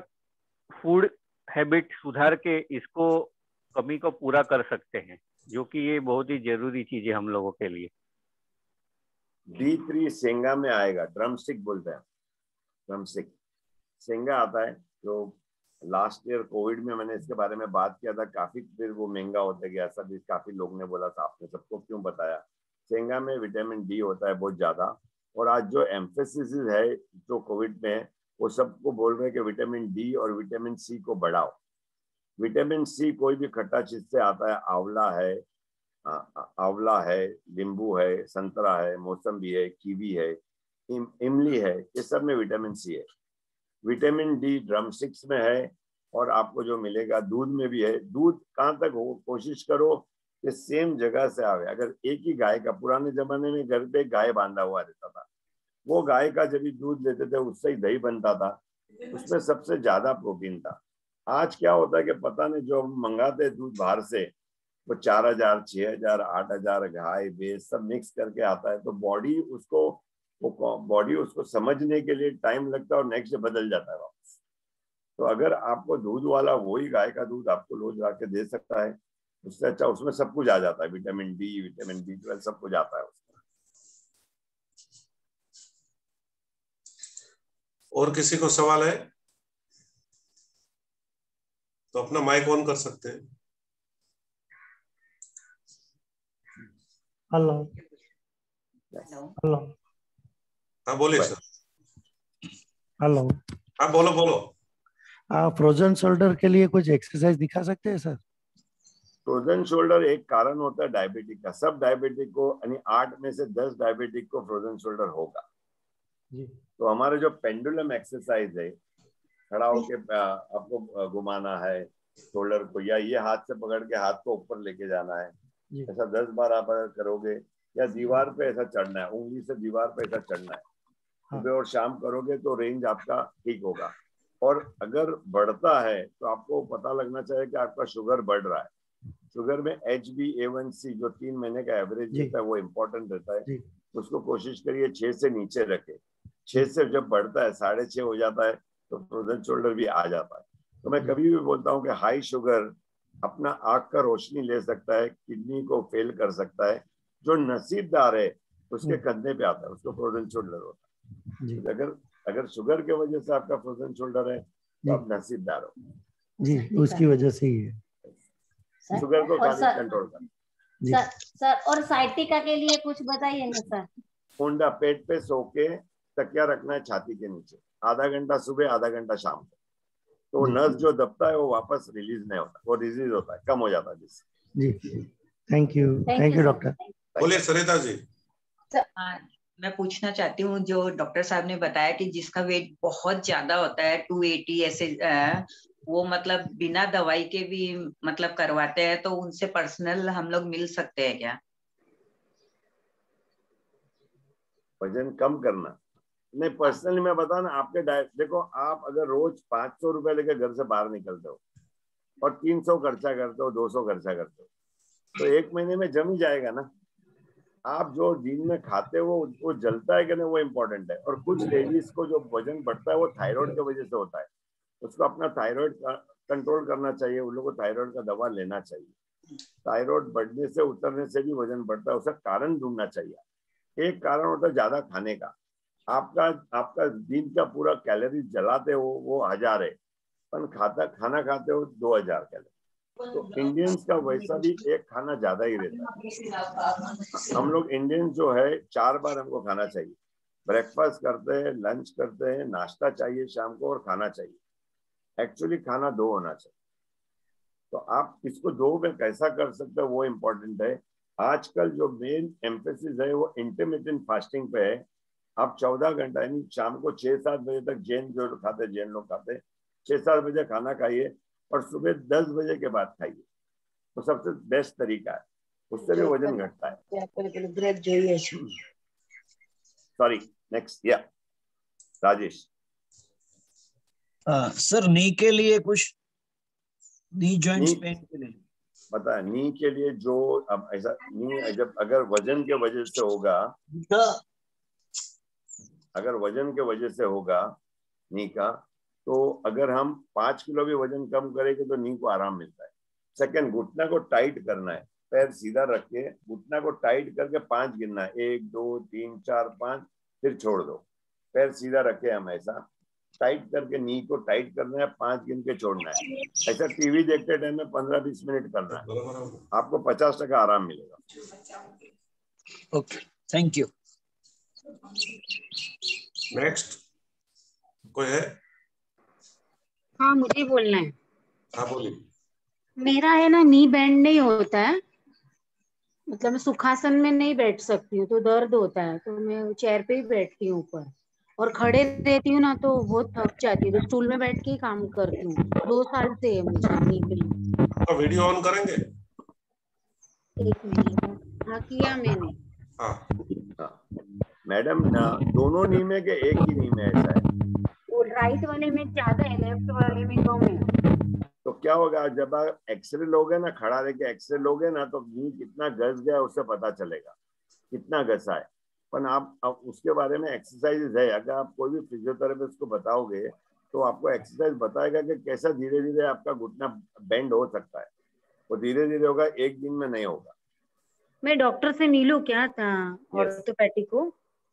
फूड हैबिट सुधार के इसको कमी को पूरा कर सकते हैं, जो कि ये बहुत ही जरूरी चीज है हम लोगों के लिए? D3 सेंगा में आएगा, ड्रमस्टिक बोलते हैं। ड्रमस्टिक सेंगा आता है, जो लास्ट ईयर कोविड में मैंने इसके बारे में बात किया था, काफी फिर वो महंगा होता गया। ऐसा भी काफी लोग ने बोला था, आपने सबको क्यों बताया? सेंगा में विटामिन डी होता है बहुत ज्यादा। और आज जो एम्फेसिस है जो कोविड में, वो सबको बोल रहे हैं कि विटामिन डी और विटामिन सी को बढ़ाओ। विटामिन सी कोई भी खट्टा चीज से आता है, आंवला है, नींबू है, संतरा है, मौसम्बी है, कीवी है, इमली है, ये सब में विटामिन सी है। विटामिन डी ड्रमस्टिक्स में है और आपको जो मिलेगा दूध में भी है। दूध कहाँ तक हो, कोशिश करो कि सेम जगह से आवे। अगर एक ही गाय का, पुराने जमाने में घर पे गाय बांधा हुआ रहता था, वो गाय का जब भी दूध लेते थे उससे ही दही बनता था, उसमें सबसे ज्यादा प्रोटीन था। आज क्या होता है कि पता नहीं, जो हम मंगाते दूध बाहर से, वो 4000, 6000, 8000 गाय भैंस सब मिक्स करके आता है। तो बॉडी उसको समझने के लिए टाइम लगता है और नेक्स्ट डे बदल जाता है वापस। तो अगर आपको दूध वाला वही गाय का दूध आपको रोज ला के दे सकता है, उससे अच्छा उसमें सब कुछ आ जाता है, विटामिन डी, विटामिन B12 सब कुछ आता है उसमें। और किसी को सवाल है तो अपना माइक ऑन कर सकते हैं। Hello hello. हाँ बोलिए सर। हेलो। हाँ बोलो बोलो। फ्रोजन शोल्डर के लिए कुछ एक्सरसाइज दिखा सकते हैं सर? फ्रोजन शोल्डर एक कारण होता है डायबिटिक का। सब डायबिटिक को, यानी 8 में से 10 डायबिटिक को फ्रोजन शोल्डर होगा जी। तो हमारे जो पेंडुलम एक्सरसाइज है, खड़ा होके आपको घुमाना है शोल्डर को, या ये हाथ से पकड़ के हाथ को ऊपर लेके जाना है, ऐसा 10 बार आप अगर करोगे, या दीवार पे ऐसा चढ़ना है, उंगली से दीवार पे ऐसा चढ़ना है, सुबह और शाम करोगे तो रेंज आपका ठीक होगा। और अगर बढ़ता है तो आपको पता लगना चाहिए कि आपका शुगर बढ़ रहा है। शुगर में HbA1c जो 3 महीने का एवरेज रहता है वो इम्पोर्टेंट रहता है। उसको कोशिश करिए 6 से नीचे रखे। 6 से जब बढ़ता है 6.5 हो जाता है तो फ्रोजन शोल्डर भी आ जाता है। तो मैं कभी भी बोलता हूँ कि हाई शुगर अपना आँख का रोशनी ले सकता है, किडनी को फेल कर सकता है। जो नसीबदार है उसके कंधे पे आता है, उसको फ्रोजन शोल्डर होता है। अगर शुगर के वजह से आपका फ्रोजन शोल्डर है तो आप नसीबदार हो जी, उसकी वजह से ही है। शुगर को खाली कंट्रोल कर। सर और साइटिका के लिए कुछ बताइए ना सर। ऊंडा पेट पे सो के तकिया रखना है छाती के नीचे, आधा घंटा सुबह आधा घंटा शाम को। तो नस जो दबता है वो वापस रिलीज नहीं होता, वो रिलीज होता है, कम हो जाता है जिससे। जी थैंक यू डॉक्टर। बोलिए सरिता जी। मैं पूछना चाहती हूँ, जो डॉक्टर साहब ने बताया कि जिसका वेट बहुत ज्यादा होता है 280 ऐसे, वो मतलब बिना दवाई के भी मतलब करवाते हैं, तो उनसे पर्सनल हम लोग मिल सकते हैं क्या? वजन कम करना नहीं, पर्सनली मैं बता ना, आपके डाइट देखो, आप अगर रोज 500 रुपए लेकर घर से बाहर निकलते हो और 300 खर्चा करते हो, 200 खर्चा करते हो, तो एक महीने में जम ही जाएगा ना। आप जो दिन में खाते हो वो जलता है कि नहीं, वो इम्पोर्टेंट है। और कुछ लेडीज को जो वजन बढ़ता है वो थायराइड की वजह से होता है, उसको अपना थायराइड कंट्रोल करना चाहिए, उन लोगों को थायराइड का दवा लेना चाहिए। थायराइड बढ़ने से उतरने से भी वजन बढ़ता है, उसका कारण ढूंढना चाहिए। एक कारण होता है ज्यादा खाने का, आपका दिन का पूरा कैलोरी जलाते हो वो 1000 है, पर खाना खाते हो 2000 कैलोरी। तो इंडियंस का वैसा भी एक खाना ज्यादा ही रहता है। हम लोग इंडियन जो है 4 बार हमको खाना चाहिए, ब्रेकफास्ट करते हैं, लंच करते हैं, नाश्ता चाहिए शाम को और खाना चाहिए। एक्चुअली खाना 2 होना चाहिए। तो आप इसको 2 में कैसा कर सकते हो वो इम्पोर्टेंट है। आजकल जो मेन एम्फेसिस है वो इंटरमिटेंट फास्टिंग पे है। आप 14 घंटा यानी शाम को 6-7 बजे तक जैन लोग खाते 6-7 बजे खाना खाइए और सुबह 10 बजे के बाद खाइए, तो सबसे बेस्ट तरीका है, उससे भी वजन घटता है। सॉरी, नेक्स्ट, या राजेश। सर नी के लिए कुछ, नी जॉइंट्स पेन के लिए पता है, नी के लिए जो अब ऐसा नी जब अगर वजन के वजह से होगा, अगर वजन के वजह से होगा नी का, तो अगर हम 5 किलो भी वजन कम करेंगे तो नी को आराम मिलता है। सेकंड, घुटना को टाइट करना है, पैर सीधा रख के घुटना को टाइट करके 5 गिनना है, 1 2 3 4 5, फिर छोड़ दो। पैर सीधा रखे हम ऐसा टाइट करके नी को टाइट करना है, 5 गिन के छोड़ना है। ऐसा टीवी देखते टाइम में 15-20 मिनट करना है, आपको 50% आराम मिलेगा। Okay, thank you. नेक्स्ट कोई है? हाँ मुझे बोलना है। हाँ बोलिए। मेरा है ना, नी बेंड नहीं होता है, मतलब मैं सुखासन में नहीं बैठ सकती हूँ तो दर्द होता है, तो मैं चेयर पे ही बैठती हूँ ऊपर, और खड़े रहती हूँ ना तो बहुत थक जाती हूँ, तो स्टूल में बैठ के ही काम करती हूँ। 2 साल से है मुझे नी पेन। तो वीडियो ऑन करेंगे? 1 मिनट। हाँ किया मैंने। हाँ मैडम, दोनों नी में के एक ही नी में ऐसा है? वो राइट वाले में ज्यादा है, लेफ्ट वाले में कम है। तो क्या होगा, जब आप एक्सरे लोगे ना, खड़ा रह के एक्सरे लोगे ना, तो नी कितना घस गया उससे पता चलेगा कितना घसा है। पर आप उसके बारे में एक्सरसाइज है, अगर आप कोई भी फिजियोथेरेपिस्ट को बताओगे तो आपको एक्सरसाइज बताएगा कि कैसा धीरे धीरे आपका घुटना बेंड हो सकता है। वो धीरे धीरे होगा, एक दिन में नहीं होगा। मैं डॉक्टर से मिलूं क्या था, ऑर्थोपेडिक को?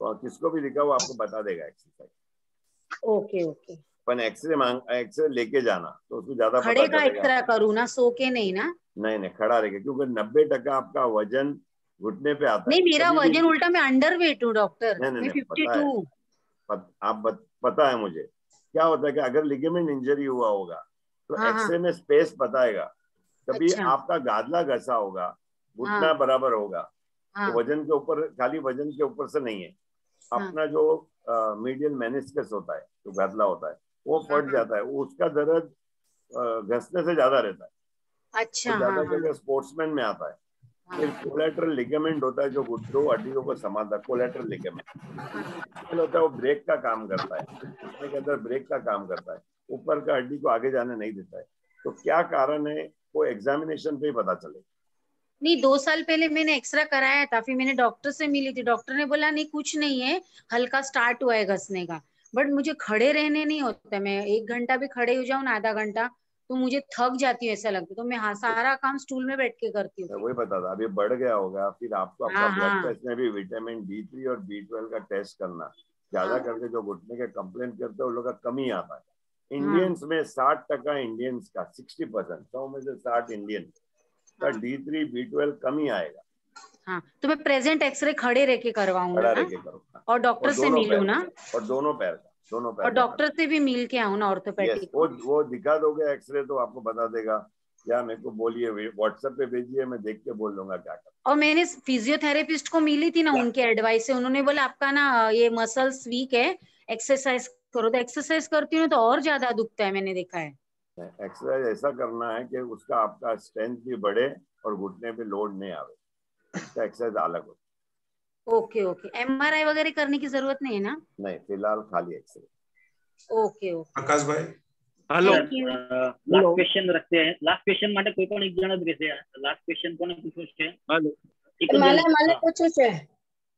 तो किसको भी दिखाओ, आपको बता देगा एक्सरसाइज। Okay okay. पर एक्सरे लेके जाना तो उसको ज्यादा खड़े पता का एक्सरे करूँ ना, सो के नहीं ना? नहीं, खड़ा रहेगा, क्योंकि 90% आपका वजन घुटने पे आता है। नहीं, मेरा वजन उल्टा, मैं अंडर वेट हूँ डॉक्टर। मैं 52। पता है मुझे। क्या होता है कि अगर लिगामेंट इंजरी हुआ होगा तो एक्सरे में स्पेस बताएगा। कभी आपका गादला घसा होगा, घुटना बराबर होगा, तो वजन के ऊपर, खाली वजन के ऊपर से नहीं है, अपना जो मीडियल मेनिस्कस होता है, जो गादला होता है, वो फट जाता है, उसका दर्द घसने से ज्यादा रहता है। अच्छा। तो ज्यादा जगह स्पोर्ट्समैन में आता है। फिर कोलेटरल लिगामेंट होता है जो दो हड्डियों को समाता है, कोलेटरल लिगामेंट होता है, वो ब्रेक का काम करता है, घुटने के अंदर ब्रेक का काम करता है, ऊपर का हड्डी को आगे जाने नहीं देता है। तो क्या कारण है वो एग्जामिनेशन पे ही पता चलेगा। नहीं, 2 साल पहले मैंने एक्सरे कराया था, फिर मैंने डॉक्टर से मिली थी, डॉक्टर ने बोला नहीं कुछ नहीं है, हल्का स्टार्ट हुआ है घसने का। बट मुझे खड़े रहने नहीं होता, मैं 1 घंटा भी खड़े हो जाऊं ना, आधा घंटा, तो मुझे थक जाती है, ऐसा लगता है। तो मैं सारा काम स्टूल में बैठ के करती हूँ। वही बता था, अभी बढ़ गया होगा, फिर आपको आपका ब्लड टेस्ट में भी विटामिन D3 और B12 का टेस्ट करना। ज्यादा करके जो घुटने के कंप्लेंट करते हैं उन लोग का कमी आता है। इंडियंस में 60% इंडियंस का 60%, 100 में से 60 इंडियन का D3 B12 कमी आएगा। हाँ, तो मैं प्रेजेंट एक्सरे खड़े रह के करवाऊंगा ना, और डॉक्टर से मिलूं ना, और दोनों पैर का। दोनों पैर और डॉक्टर से भी मिल के आऊँ ना ऑर्थोपेडिक? वो दिखा दोगे एक्सरे तो आपको बता देगा, या मेरे को बोलिए व्हाट्सएप पे भेजिए, मैं देख के बोल दूंगा क्या करना। और मैंने फिजियोथेरेपिस्ट को मिली थी ना, उनके एडवाइस से उन्होंने बोला आपका ना ये मसल्स वीक है, एक्सरसाइज करो। तो एक्सरसाइज करती हूँ तो और ज्यादा दुखता है, मैंने देखा है। एक्सरसाइज ऐसा करना है कि उसका आपका स्ट्रेंथ भी बढ़े और घुटने पे लोड नहीं आवे, उसका एक्सरसाइज अलग हो। ओके ओके, MRI वगैरह करने की जरूरत नहीं है ना? नहीं, फिलहाल खाली एक्सरसाइज। Okay okay. आकाश भाई हेलो, લાસ્ટ ક્વેશ્ચન રખતે હે. લાસ્ટ ક્વેશ્ચન માટે કોઈ પણ એક જણ જ રહેશે. લાસ્ટ ક્વેશ્ચન કોને પૂછવું છે? हेलो, એક જ જણ. મને પૂછવું છે.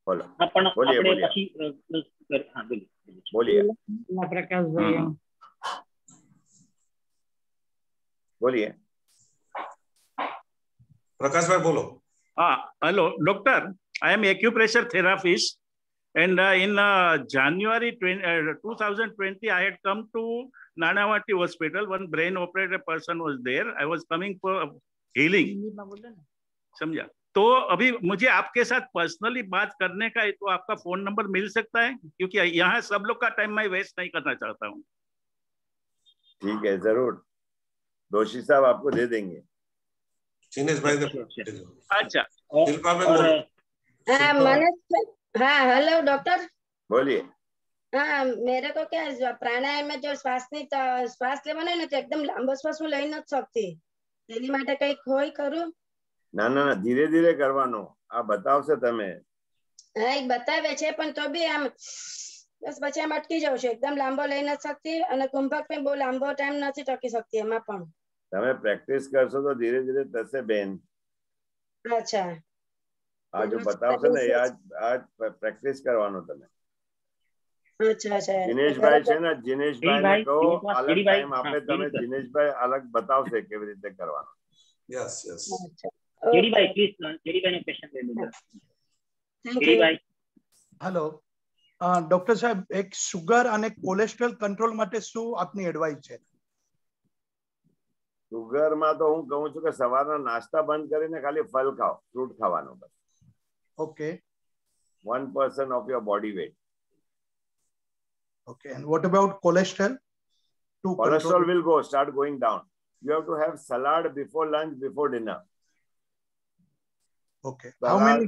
બોલો પણ બોલીએ આપણે બોલીએ પછી હા બોલીએ. बोलिए प्रकाश भाई बोलिए प्रकाश भाई बोलो। Hello, doctor. I am acupressure therapist, and in January 2020, I had come to Nanavati Hospital. One brain operated person was there. I was coming for healing. समझा? तो अभी मुझे आपके साथ पर्सनली बात करने का है, तो आपका फोन नंबर मिल सकता है? क्योंकि यहाँ सब लोग का टाइम मैं वेस्ट नहीं करना चाहता हूँ। ठीक है, जरूर दोषी साहब आपको दे देंगे। जिनेश भाई ने अच्छा, हाँ हेलो डॉक्टर, बोलिए। हाँ मेरे को क्या प्राणायाम में जो श्वास लेवा ना तो एकदम लांबो श्वास હું લઈ નથી શકતી, તેની માટે કઈક હોય કરું? ના ના ના, ધીરે ધીરે કરવાનો, આ બતાવશે તમે। હા એ બતાવે છે, પણ તો બી આમ બસ પછી આમ અટકી જાઉં છું, એકદમ લાંબો લઈ નથી શકતી અને કુંભક में બહુ લાંબો ટાઈમ નથી ટકી શકતી એમાં પણ। તમે પ્રેક્ટિસ કરશો તો ધીરે ધીરે થશે બેન। અચ્છા, આ જો બતાવશે ને એ આજ પ્રેક્ટિસ કરવાનો તમે। અચ્છા અચ્છા, દિનેશભાઈ છે ને, દિનેશભાઈ ને કહો અલગ ટાઈમ આપે, તમે દિનેશભાઈ અલગ બતાવશે કેવી રીતે કરવાનું। यस यस, જેડીભાઈ પ્લીઝ, જેડીભાઈ નો ક્વેશ્ચન લઈ લો। જેડીભાઈ હેલો ડોક્ટર સાહેબ, એક સુગર અને કોલેસ્ટ્રોલ કંટ્રોલ માટે શું આપની એડવાઇસ છે? સુગર માં તો હું કહું છું કે સવારના નાસ્તા બંધ કરીને ખાલી ફળ ખાઓ, ફ્રૂટ ખાવાનો બસ। Okay 1% of your body weight. Okay, and what about cholesterol? Cholesterol will start going down. You have to have salad before lunch, before dinner. Okay. How many?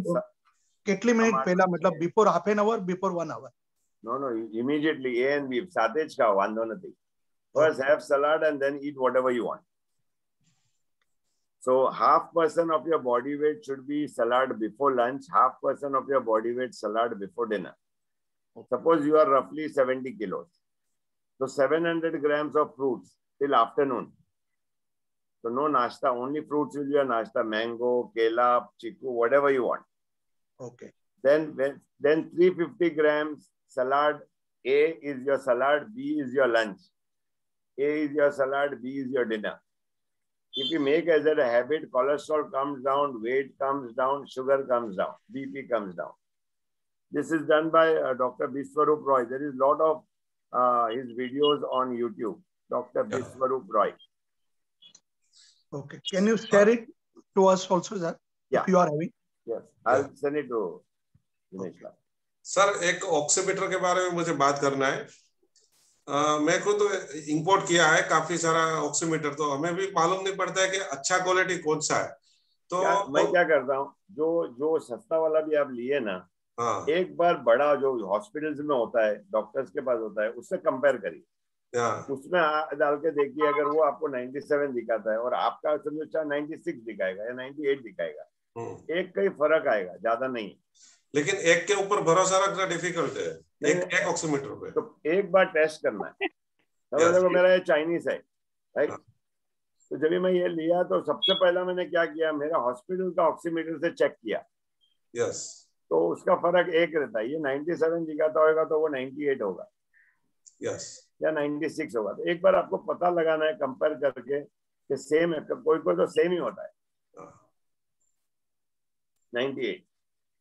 કેટલી મિનિટ પહેલા, मतलब before half an hour, before 1 hour? No, immediately A and B સાથે જ ખાઓ, વાંધો નથી। First have salad and then eat whatever you want. So 0.5% of your body weight should be salad before lunch, 0.5% of your body weight salad before dinner. Suppose you are roughly 70 kilos. So 700 grams of fruits till afternoon. So no nashta, only fruits will be your nashta, mango, kela, chiku, whatever you want. Okay. Then 350 grams salad. A is your salad, B is your lunch. A is your salad, B is your dinner. If you make as a habit, cholesterol comes down, weight comes down, sugar comes down, BP comes down. This is done by Dr. Biswarup Roy. There is a lot of his videos on YouTube. Dr. Biswarup Roy. Okay. Can you share it to us also, sir? Yeah. If you are having. Yes. I'll send it to Dinesh. Sir एक ऑक्सीमीटर के बारे में मुझे बात करना है। मैं खुद इंपोर्ट किया है काफी सारा ऑक्सीमीटर, तो हमें भी मालूम नहीं पड़ता है कि अच्छा क्वालिटी कौन सा है। तो मैं क्या करता हूँ, जो सस्ता वाला भी आप लिए ना, एक बार बड़ा जो हॉस्पिटल्स में होता है, डॉक्टर्स के पास होता है, उससे कंपेयर करिए। उसमें डाल के देखिए, अगर वो आपको 97 दिखाता है और आपका समझो 96 दिखाएगा या 98 दिखाएगा, एक कई फर्क आएगा, ज्यादा नहीं। लेकिन एक के ऊपर भरोसा रखना डिफिकल्ट है, एक ऑक्सीमीटर पे। तो एक बार टेस्ट करना है। देखो मेरा ये चाइनीज है, राइट? तो जब मैं ये लिया तो सबसे पहला मैंने क्या किया, मेरा हॉस्पिटल का ऑक्सीमीटर से चेक किया। यस। तो उसका फर्क एक रहता है, ये 97 दिखाता होगा तो वो 98 होगा। यस। या 96 होगा। तो एक बार आपको पता लगाना है कंपेयर करके कि सेम है, कोई तो सेम ही होता है। 98।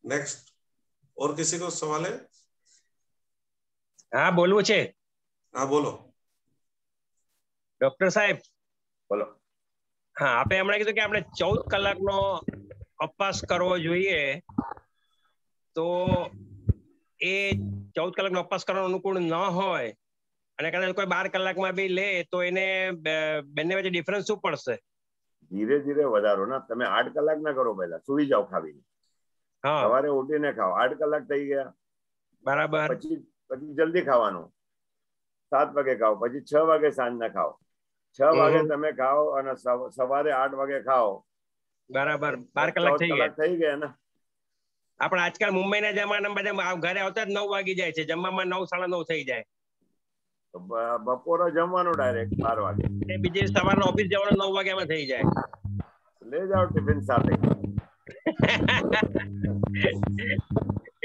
नेक्स्ट, और किसी को सवाल है? हाँ बोलવું છે। हाँ बोलो ડોક્ટર સાહેબ। બોલો। હા, આપણે હમણાં કીધું કે આપણે 14 કલાકનો અપવાસ કરવો જોઈએ, તો એ 14 કલાકનો અપવાસ કરવાનો અનુકૂળ ન હોય અને કદાચ કોઈ 12 કલાકમાં બી લે તો એને બંને વચ્ચે ડિફરન્સ શું પડશે? ધીરે ધીરે વધારો ના, તમે 8 કલાક ના કરો, પહેલા સુઈ જાઓ ખાવીને, સવારે ઉઠીને ખાઓ, 8 કલાક થઈ ગયા બરાબર, પછી જલ્દી ખાવાનું, 7 વાગે ખાઓ, પછી 6 વાગે સાંજના ખાઓ, 6 વાગે તમે ખાઓ અને સવારે 8 વાગે ખાઓ, બરાબર 12 કલાક થઈ ગયા ને. આપણે આજકાલ મુંબઈના જમાનામાં બધા ઘરે આવતા જ 9 વાગી જાય છે, જમવામાં 9 સાડા 9 થઈ જાય, બપોરે જમવાનું ડાયરેક્ટ 12 વાગે, બીજે સવારના ઓફિસ જવાનું 9 વાગ્યામાં થઈ જાય. લઈ જાઓ ટિફિન સાથે.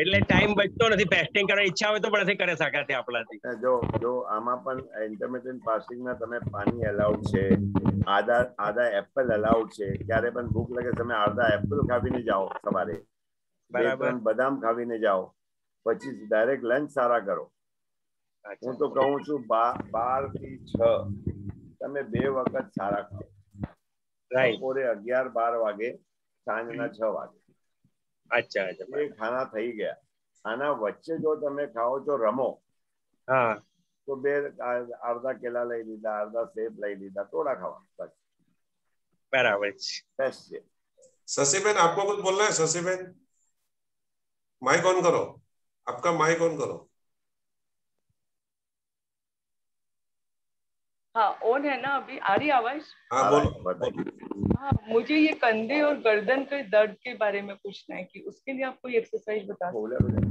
એટલે ટાઈમ બચતો નથી, ફાસ્ટિંગ કરવાની ઈચ્છા હોય તો પણ નથી કરી શકાતી આપણાથી. જો આમાં પણ ઇન્ટરમિટન્ટ ફાસ્ટિંગમાં તમે પાણી અલાઉડ છે, આધા એપલ અલાઉડ છે, ક્યારે પણ ભૂખ લાગે તમે આધા એપલ ખાવીને જાઓ, સવારે 2-3 બદામ ખાવીને જાઓ, પછી ડાયરેક્ટ લંચ સારા કરો. હું તો કહું છું 12 થી 6 તમે 2 વખત સારા ખાઓ, બપોરે 11-12 વાગે, સાંજના 6 વાગે. અચ્છા, એ ખાના થઈ ગયા. આના વચ્ચે જો તમે ખાઓ છો રમો, તો 2 અડધા કેલા લઈ લીધા, અડધા સેબ લઈ લીધા, થોડા ખાવા, બસ. बराबर बेस्ट है। शशि बहन आपको कुछ बोलना है? शशि बहन माइक ऑन करो, आपका माइक ऑन करो। हाँ ऑन है ना अभी? आ रही आवाज? हाँ बोलो। हाँ मुझे ये कंधे और गर्दन के दर्द के बारे में पूछना है कि उसके लिए आप कोई एक्सरसाइज बता सकते हैं?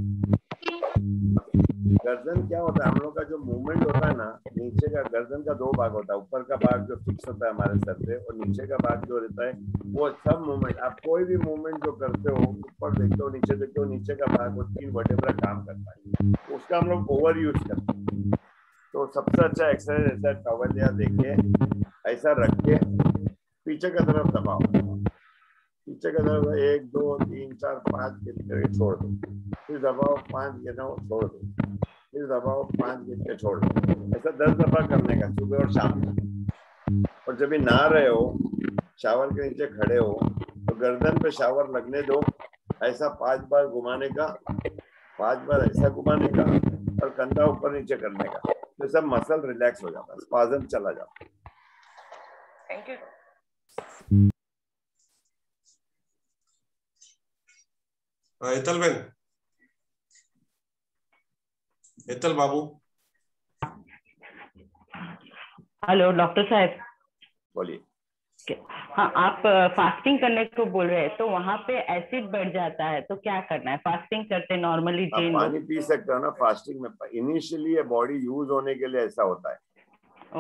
गर्दन क्या होता है, हम लोग का जो मूवमेंट होता है ना, नीचे का गर्दन का 2 भाग होता है, ऊपर का भाग जो फिक्स होता है हमारे सर पे, और नीचे का भाग जो रहता है वो सब मूवमेंट, आप कोई भी मूवमेंट जो करते हो, ऊपर देखते हो नीचे देखते हो, नीचे का भाग वो 3 वर्टेब्रा काम करता है, उसका हम लोग ओवर यूज करते हैं। तो सबसे अच्छा एक्सरसाइज ऐसा टॉवल या देखिए ऐसा रख के पीछे की तरफ दबाओ, पीछे की तरफ 1 2 3 4 5 गिन के छोड़ दो, फिर दबाओ 5 गिनो छोड़ दो, फिर दबाओ 5 गिन के छोड़ दो, ऐसा 10 दफा करने का सुबह और शाम को। और जब भी नहा रहे हो, शावर के नीचे खड़े हो, तो गर्दन पे शावर लगने दो, ऐसा 5 बार घुमाने का, 5 बार ऐसा घुमाने का, और कंधा ऊपर नीचे करने का, तो सब मसल रिलैक्स हो जाता है, स्पाज़म चला जाता है। Thank you. Hetal Ben, Hetal Babu. Hello doctor साहब। बोलिए। हाँ आप फास्टिंग करने को बोल रहे हैं, तो वहाँ पे एसिड बढ़ जाता है तो क्या करना है? फास्टिंग करते नॉर्मली आप पानी पी सकते हो ना फास्टिंग में, इनिशियली ये बॉडी यूज होने के लिए ऐसा होता है।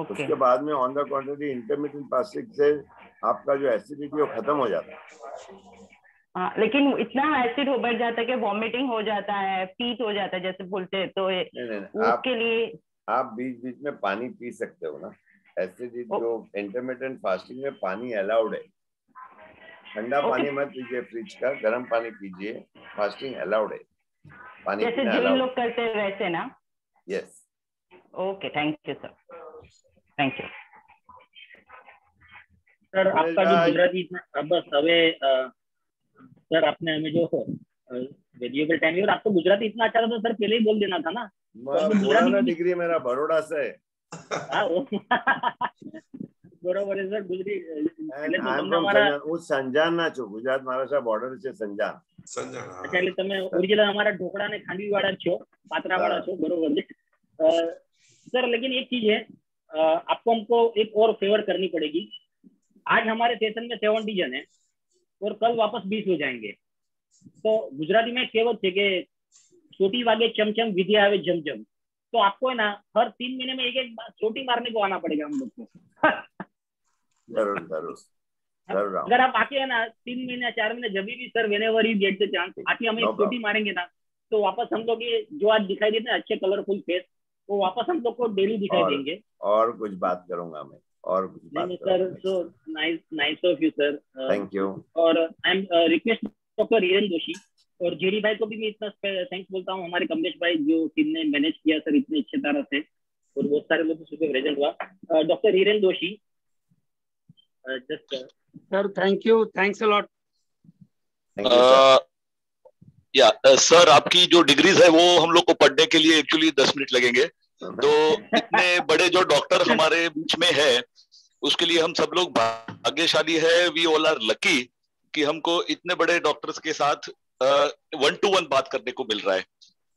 उसके बाद में on the quantity intermittent fasting से आपका जो एसिडिटी वो खत्म हो जाता है। हाँ लेकिन इतना एसिड बढ़ जाता है कि वॉमिटिंग हो जाता है, पीत हो जाता है जैसे बोलते हैं, तो उसके लिए आप बीच बीच में पानी पी सकते हो ना। एसिडिटी जो इंटरमिटेंट फास्टिंग में पानी अलाउड है, ठंडा पानी मत पीजिए, फ्रिज का गर्म पानी पीजिए, फास्टिंग अलाउड है, पानी जैसे जैन लोग करते हैं वैसे ना। Yes okay thank you sir, thank you sir. आपका जो गुजराती बस हवे सर आपने हमें जो वेरिएबल टाइम, और आपको गुजराती इतना अच्छा था तो सर पहले ही बोल देना था ना। पुराना डिग्री मेरा बड़ौदा से है। बरोबर है सर। હું સંજાણના છું, ગુજરાત મહારાષ્ટ્ર બોર્ડર છે સંજાણ। अच्छा એટલે તમે ઓરિજિનલ हमारा ढोकड़ा ने खांडवी वाला છો, पात्रा वाला છો, बरोबर है सर। लेकिन एक चीज है, आपको हमको एक और फेवर करनी पड़ेगी। आज हमारे सेशन में 70 जन है और कल वापस 20 हो जाएंगे। तो गुजराती में कहेवत है कि छोटी वागे चमचम विधि आवे जमजम। तो आपको है ना हर 3 महीने में एक छोटी मारने को आना पड़ेगा हम लोग को। जरूर जरूर जरूर। अगर आप आके है ना 3 महीने 4 महीने जब भी sir whenever you get the chance आके हम एक छोटी मारेंगे ना, तो वापस हम लोग ये जो आज दिखाई देते हैं अच्छे कलरफुल फेस, वो वापस हम लोग को डेली दिखाई देंगे। और कुछ बात करूंगा मैं, और कुछ बात sir. So nice of you sir, thank you. और I am request doctor Hiren Joshi और जेडी भाई को भी मैं इतना थैंक्स बोलता हूँ। हमारे कमलेश भाई जो टीम ने मैनेज किया सर इतने अच्छे तरह से, और बहुत सारे लोग सुबह प्रेजेंट हुआ। Doctor Hiren Joshi just sir thank you, thanks a lot. या सर आपकी जो डिग्रीज है वो हम लोग को पढ़ने के लिए एक्चुअली 10 मिनट लगेंगे, तो इतने बड़े जो डॉक्टर हमारे बीच में है उसके लिए हम सब लोग भाग्यशाली है। वी ऑल आर लकी कि हमको इतने बड़े डॉक्टर्स के साथ 1-to-1 बात करने को मिल रहा है।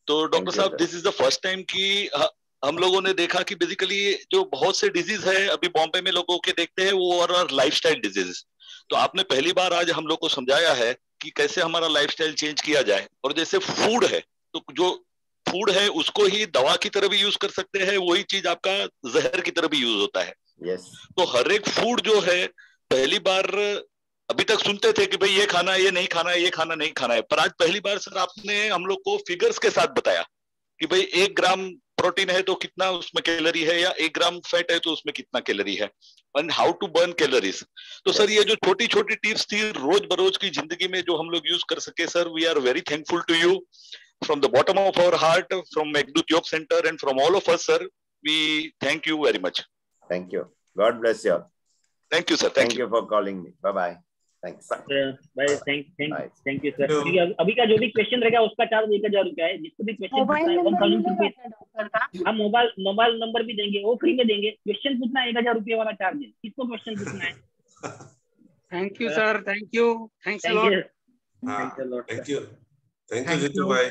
तो डॉक्टर साहब, this is the first time कि हम लोगों ने देखा कि बेसिकली जो बहुत से डिजीज है अभी बॉम्बे में लोगों के देखते हैं वो और लाइफस्टाइल डिजीज, तो आपने पहली बार आज हम लोग को समझाया है कि कैसे हमारा लाइफस्टाइल चेंज किया जाए। और जैसे फूड है तो जो फूड है उसको ही दवा की तरह भी यूज कर सकते हैं, वही चीज आपका जहर की तरह भी यूज होता है। तो हर एक फूड जो है पहली बार अभी तक सुनते थे कि भाई ये खाना ये नहीं खाना है, ये खाना नहीं खाना है, पर आज पहली बार सर आपने हम लोग को फिगर्स के साथ बताया कि भाई 1 ग्राम प्रोटीन है तो कितना उसमें कैलोरी है, या 1 ग्राम फैट है तो उसमें कितना कैलोरी है, and how to burn calories. तो सर ये जो छोटी छोटी टिप्स थी रोज बरोज की जिंदगी में जो हम लोग यूज कर सके, sir we are very thankful to you from the bottom of our heart, from Meghdoot Yog centre and from all of us sir, we thank you very much. Thank you, God bless you. Thank you sir, thank you for calling me. Bye bye. Thanks bye. Thank you sir. अभी का जो भी क्वेश्चन रहेगा उसका चार्ज 1000 रुपया है। जिसको भी क्वेश्चन पूछना है 1000 रुपये। हम मोबाइल नंबर भी देंगे, वो फ्री में देंगे। क्वेश्चन पूछना 1000 रुपये वाला चार्ज है। किसको क्वेश्चन पूछना है? Thank you sir, thank you, thanks a lot. Thank you Jitu भाई।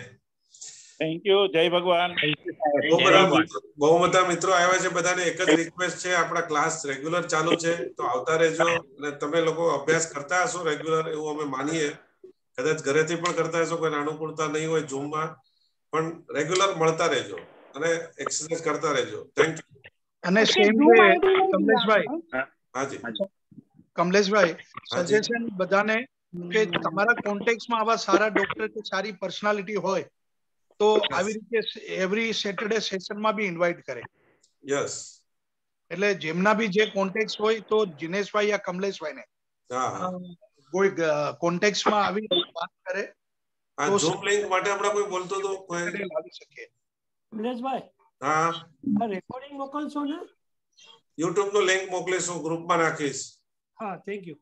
થેન્ક યુ, જય ભગવાન। બહુ મિત્રો આવ્યા છે, બધાને એક જ રિક્વેસ્ટ છે, આપણા ક્લાસ રેગ્યુલર ચાલુ છે તો આવતા રહેજો, અને તમે લોકો અભ્યાસ કરતા હશો રેગ્યુલર એવું અમે માનીએ, કદાચ ઘરેથી પણ કરતા હશો, કોઈ નાનું પૂરતા નહીં હોય ઝૂમમાં, પણ રેગ્યુલર મળતા રહેજો અને એક્સરસાઇઝ કરતા રહેજો। Thank you. અને સેમ વે કમલેશભાઈ, હાજી કમલેશભાઈ, સજેશન બધાને કે તમારા કોન્ટેક્ટમાં આવા સારા ડોક્ટર કે સારી પર્સનાલિટી હોય તો આવી રીતે એવરી સેટરડે સેશનમાં બી ઇન્વાઇટ કરે। યસ, એટલે જેમના બી જે કોન્ટેક્ટ હોય તો દિનેશભાઈ યા કમલેશભાઈને કોઈ કોન્ટેક્ટમાં આવી વાત કરે તો ઝૂમ લિંક માટે આપણે કોઈ બોલતો તો કોઈ લાવી શકીએ। કમલેશભાઈ, હા રેકોર્ડિંગ મોકલશો ને? YouTube નું લિંક મોકલીશું, ગ્રુપમાં નાખીશ। હા, થેન્ક યુ।